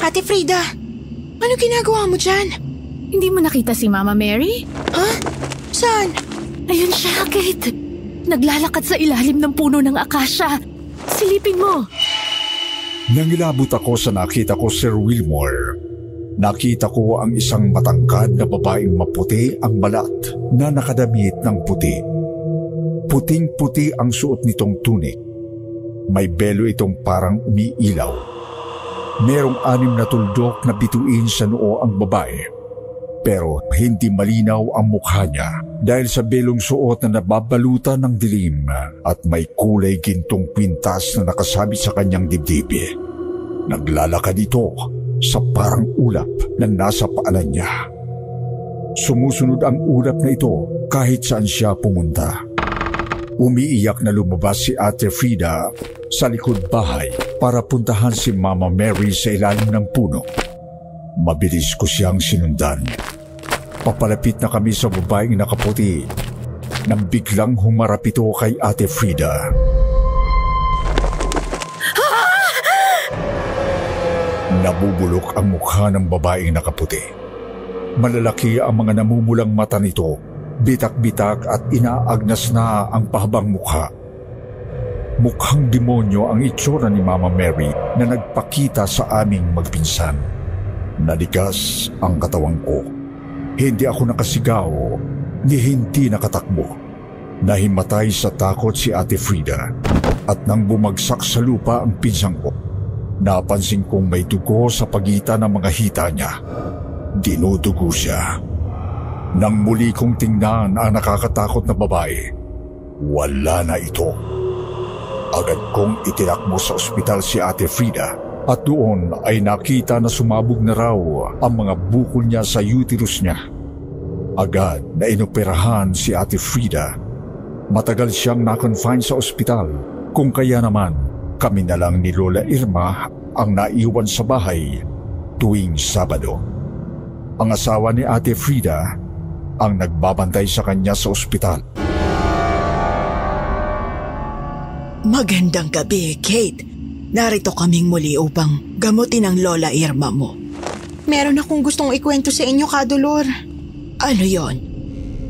Ate Frida, ano ginagawa mo dyan? Hindi mo nakita si Mama Mary? Ha? Saan? Ayun siya, Kate. Naglalakad sa ilalim ng puno ng akasya. Silipin mo. Nangilabot ako sa nakita ko, Sir Wilmore. Nakita ko ang isang matangkad na babaeng maputi ang balat na nakadamit ng puti. Puting-puti ang suot nitong tunik. May belo itong parang umiilaw. Merong 6 na tuldok na bituin sa noo ang babae. Pero hindi malinaw ang mukha niya dahil sa belong suot na nababalutan ng dilim at may kulay gintong kwintas na nakasabit sa kanyang dibdib. Naglalakad ito sa parang ulap na nasa paanan niya. Sumusunod ang ulap na ito kahit saan siya pumunta. Umiiyak na lumabas si Ate Frida sa likod bahay para puntahan si Mama Mary sa ilalim ng puno. Mabilis ko siyang sinundan. Papalapit na kami sa babaeng nakaputi nang biglang humarap ito kay Ate Frida. Nabubulok ang mukha ng babaeng nakaputi. Malalaki ang mga namumulang mata nito, bitak-bitak at inaagnas na ang pahabang mukha. Mukhang demonyo ang itsura ni Mama Mary na nagpakita sa aming magpinsan. Naligas ang katawan ko. Hindi ako nakasigaw ni hindi nakatakbo. Nahimatay sa takot si Ate Frida at nang bumagsak sa lupa ang pinsang ko, napansin kong may dugo sa pagitan ng mga hita niya. Dinudugo siya. Nang muli kong tingnan ang nakakatakot na babae, wala na ito. Agad kong itinakbo sa ospital si Ate Frida at doon ay nakita na sumabog na raw ang mga bukol niya sa uterus niya. Agad na inoperahan si Ate Frida. Matagal siyang na-confine sa ospital, kung kaya naman kami na lang ni Lola Irma ang naiwan sa bahay tuwing Sabado. Ang asawa ni Ate Frida ang nagbabantay sa kanya sa ospital. Magandang gabi, Kate. Narito kaming muli upang gamutin ang Lola Irma mo. Meron akong gustong ikwento sa inyo, Kadolor. Ano yon?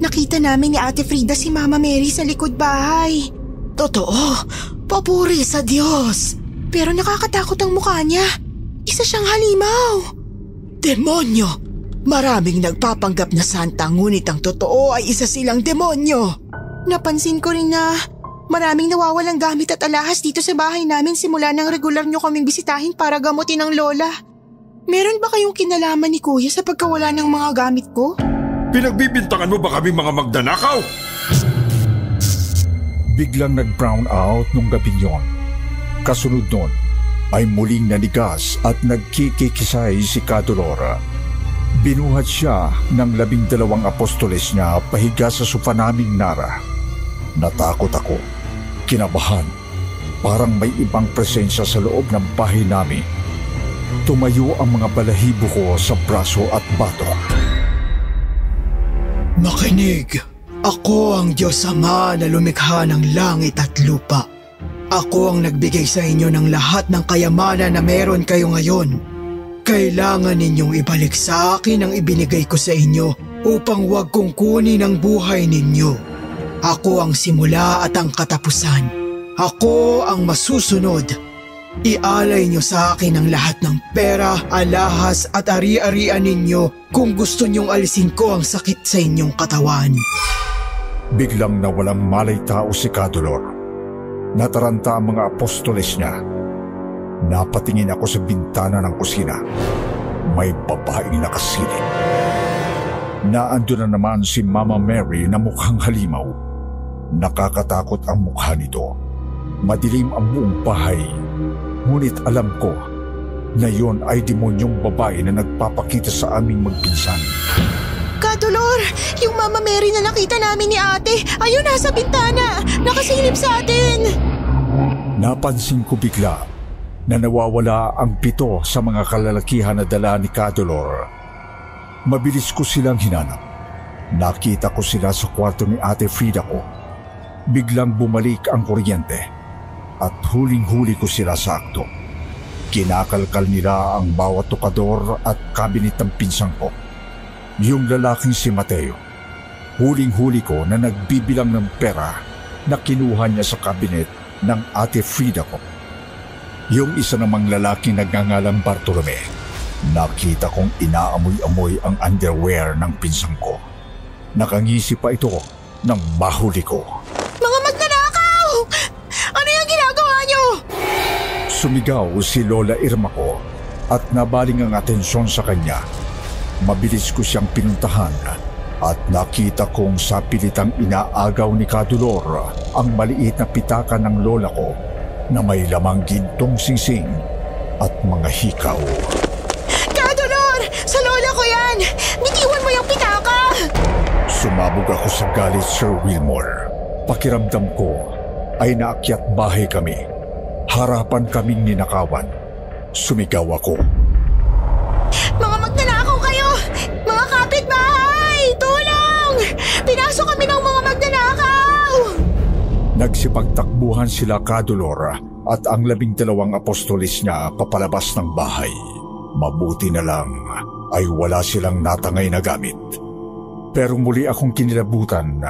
Nakita namin ni Ate Frida si Mama Mary sa likod bahay. Totoo, papuri sa Diyos. Pero nakakatakot ang mukha niya. Isa siyang halimaw. Demonyo! Maraming nagpapanggap na santa, ngunit ang totoo ay isa silang demonyo. Napansin ko rin na maraming nawawalang gamit at alahas dito sa bahay namin simula nang regular nyo kaming bisitahin para gamutin ang lola. Meron ba kayong kinalaman ni Kuya sa pagkawala ng mga gamit ko? Pinagbibintangan mo ba kami mga magdanakaw? Biglang nag-brown out nung gabing yon. Kasunod nun ay muling nanigas at nagkikikisay si Kadolor. Binuhat siya ng 12 apostoles niya pahiga sa sofa naming Nara. Natakot ako, kinabahan, parang may ibang presensya sa loob ng bahay namin. Tumayo ang mga balahibo ko sa braso at batok. Makinig! Ako ang Diyos Ama na lumikha ng langit at lupa. Ako ang nagbigay sa inyo ng lahat ng kayamanan na meron kayo ngayon. Kailangan ninyong ibalik sa akin ang ibinigay ko sa inyo upang huwag kong kunin ang buhay ninyo. Ako ang simula at ang katapusan. Ako ang masusunod. Ialay niyo sa akin ang lahat ng pera, alahas at ari-arian ninyo kung gusto niyong alisin ko ang sakit sa inyong katawan. Biglang nawalang malay tao si Kadolor. Nataranta ang mga apostoles niya. Napatingin ako sa bintana ng kusina. May babaeng nakasilip. Naando na naman si Mama Mary na mukhang halimaw. Nakakatakot ang mukha nito. Madilim ang buong bahay. Ngunit alam ko na yon ay demonyong babae na nagpapakita sa aming magpinsan. Kadolor, yung Mama Mary na nakita namin ni ate, ayun nasa bintana, nakasilip sa atin. Napansin ko bigla na nawawala ang 7 sa mga kalalakihan na dala ni Kadolor. Mabilis ko silang hinanap. Nakita ko sila sa kwarto ni Ate Frida ko. Biglang bumalik ang kuryente at huling-huli ko sila sa akto. Kinakalkal nila ang bawat tukador at kabinet ng pinsang ko. Yung lalaking si Mateo, huling-huli ko na nagbibilang ng pera na kinuha niya sa kabinet ng Ate Frida ko. Yung isa namang lalaking nagngangalang Bartolome, nakita kong inaamoy-amoy ang underwear ng pinsang ko. Nakangisi pa ito nang mahuli ko. Mga magnanakaw! Ano yung ginagawa niyo? Sumigaw si Lola Irma ko at nabaling ang atensyon sa kanya. Mabilis ko siyang pinuntahan at nakita kong sa pilitang inaagaw ni Kadolor ang maliit na pitaka ng lola ko na may lamang gintong singsing at mga hikaw. Kadolor! Sa lola ko yan! Bitiwan mo yung pitaka! Sumabog ako sa galit, Sir Wilmore. Pakiramdam ko ay naakyat bahay kami. Harapan kaming ninakawan. Sumigaw ako. Mga magnanakaw kayo! Mga kapitbahay! Tulong! Pinasok kami ng mga magnanakaw! Nagsipagtakbuhan sila Kadolor at ang 12 apostolis niya papalabas ng bahay. Mabuti na lang ay wala silang natangay na gamit. Pero muli akong kinilabutan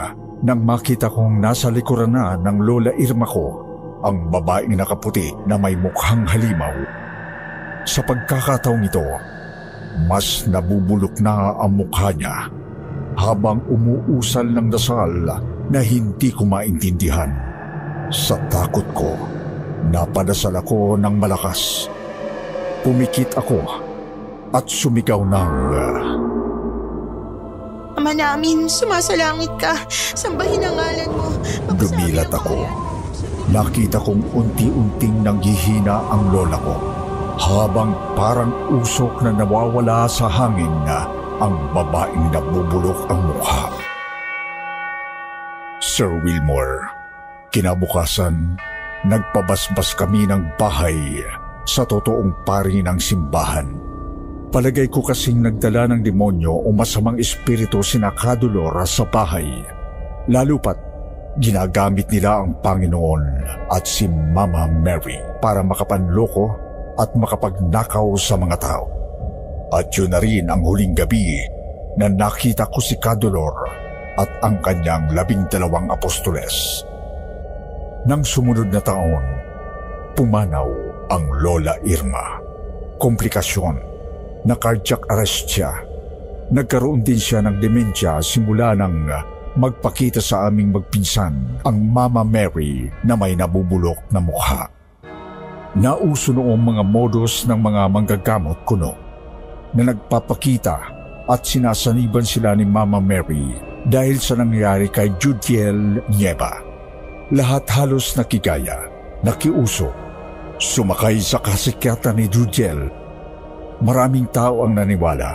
nang makita kong nasa likuran na ng Lola Irma ko ang babaeng nakaputi na may mukhang halimaw. Sa pagkakataong ito, mas nabubulok na ang mukha niya habang umuusal ng dasal na hindi ko maintindihan. Sa takot ko, napadasal ako ng malakas. Pumikit ako at sumigaw ng... Ama namin, sumasalangit ka. Sambahin ang ngalan mo. Gumilat ako. Nakita kong unti-unting nanghihina ang lola ko, habang parang usok na nawawala sa hangin na ang babaeng nabubulok ang mukha. Sir Wilmore, kinabukasan, nagpabasbas kami ng bahay sa totoong pari ng simbahan. Palagay ko kasing nagdala ng demonyo o masamang espiritu sina Kadolor sa bahay. Lalo pat, ginagamit nila ang Panginoon at si Mama Mary para makapanloko at makapagnakaw sa mga tao. At yun na rin ang huling gabi na nakita ko si Kadolor at ang kanyang 12 apostoles. Nang sumunod na taon, pumanaw ang Lola Irma. Komplikasyon, na cardiac arrest siya. Nagkaroon din siya ng demensya simula nang magpakita sa aming magpinsan ang Mama Mary na may nabubulok na mukha. Nauso noong mga modus ng mga manggagamot kuno na nagpapakita at sinasaniban sila ni Mama Mary dahil sa nangyari kay Judiel Nieva. Lahat halos nakigaya, nakiuso, sumakay sa kasikyatan ni Judiel. Maraming tao ang naniwala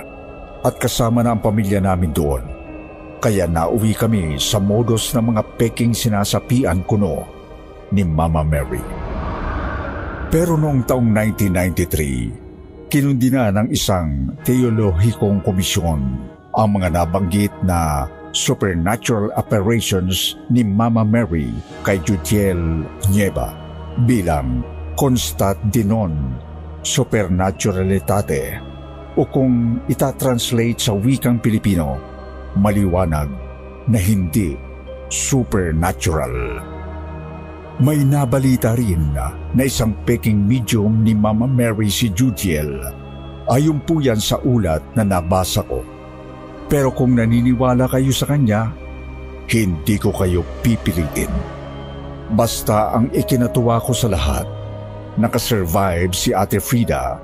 at kasama na ang pamilya namin doon. Kaya nauwi kami sa modus ng mga peking sinasapian kuno ni Mama Mary. Pero noong taong 1993, kinundi na ng isang teolohikong komisyon ang mga nabanggit na supernatural apparitions ni Mama Mary kay Judiel Nieva bilang constat dinon supernaturalitate, o kung itatranslate sa wikang Pilipino, maliwanag na hindi supernatural. May nabalita rin na isang peking medium ni Mama Mary si Judiel. Ayon po yan sa ulat na nabasa ko. Pero kung naniniwala kayo sa kanya, hindi ko kayo pipilitin. Basta ang ikinatuwa ko sa lahat, nakasurvive si Ate Frida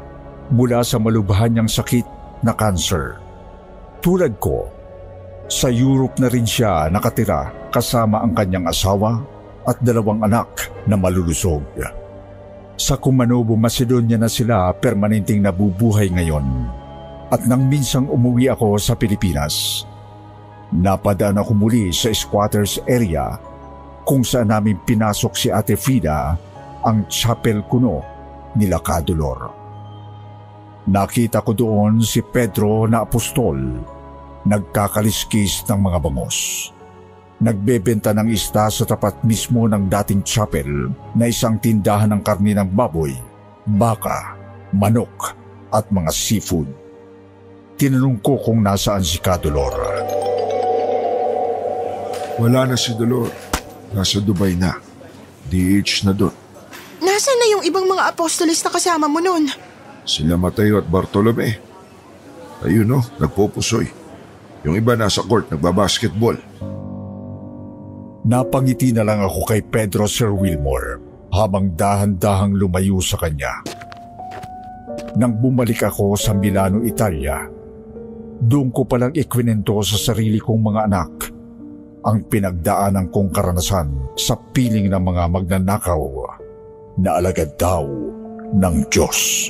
mula sa malubhan niyang sakit na cancer. Tulad ko, sa Europe na rin siya nakatira kasama ang kanyang asawa at 2 anak na malulusog. Sa Kumanobo, Macedonia na sila permanenteng nabubuhay ngayon. At nang minsang umuwi ako sa Pilipinas, napadaan ako muli sa squatters area kung saan namin pinasok si Ate Frida ang chapel kuno nila Kadolor. Nakita ko doon si Pedro na apostol, nagkakaliskis ng mga bangos. Nagbebenta ng isda sa tapat mismo ng dating chapel na isang tindahan ng karne ng baboy, baka, manok at mga seafood. Tinanong ko kung nasaan si Kadolor. Wala na si Dolor. Nasa Dubai na. DH na doon. Nasaan na yung ibang mga apostoles na kasama mo nun? Sila Mateo at Bartolome. Ayun nagpupusoy. Yung iba nasa court, nagbabasketball. Napangiti na lang ako kay Pedro Sir Wilmore habang dahan-dahang lumayo sa kanya. Nang bumalik ako sa Milano, Italia, doon ko palang ikwinento sa sarili kong mga anak ang pinagdaanan kong karanasan sa piling ng mga magnanakaw na alagad daw ng Diyos.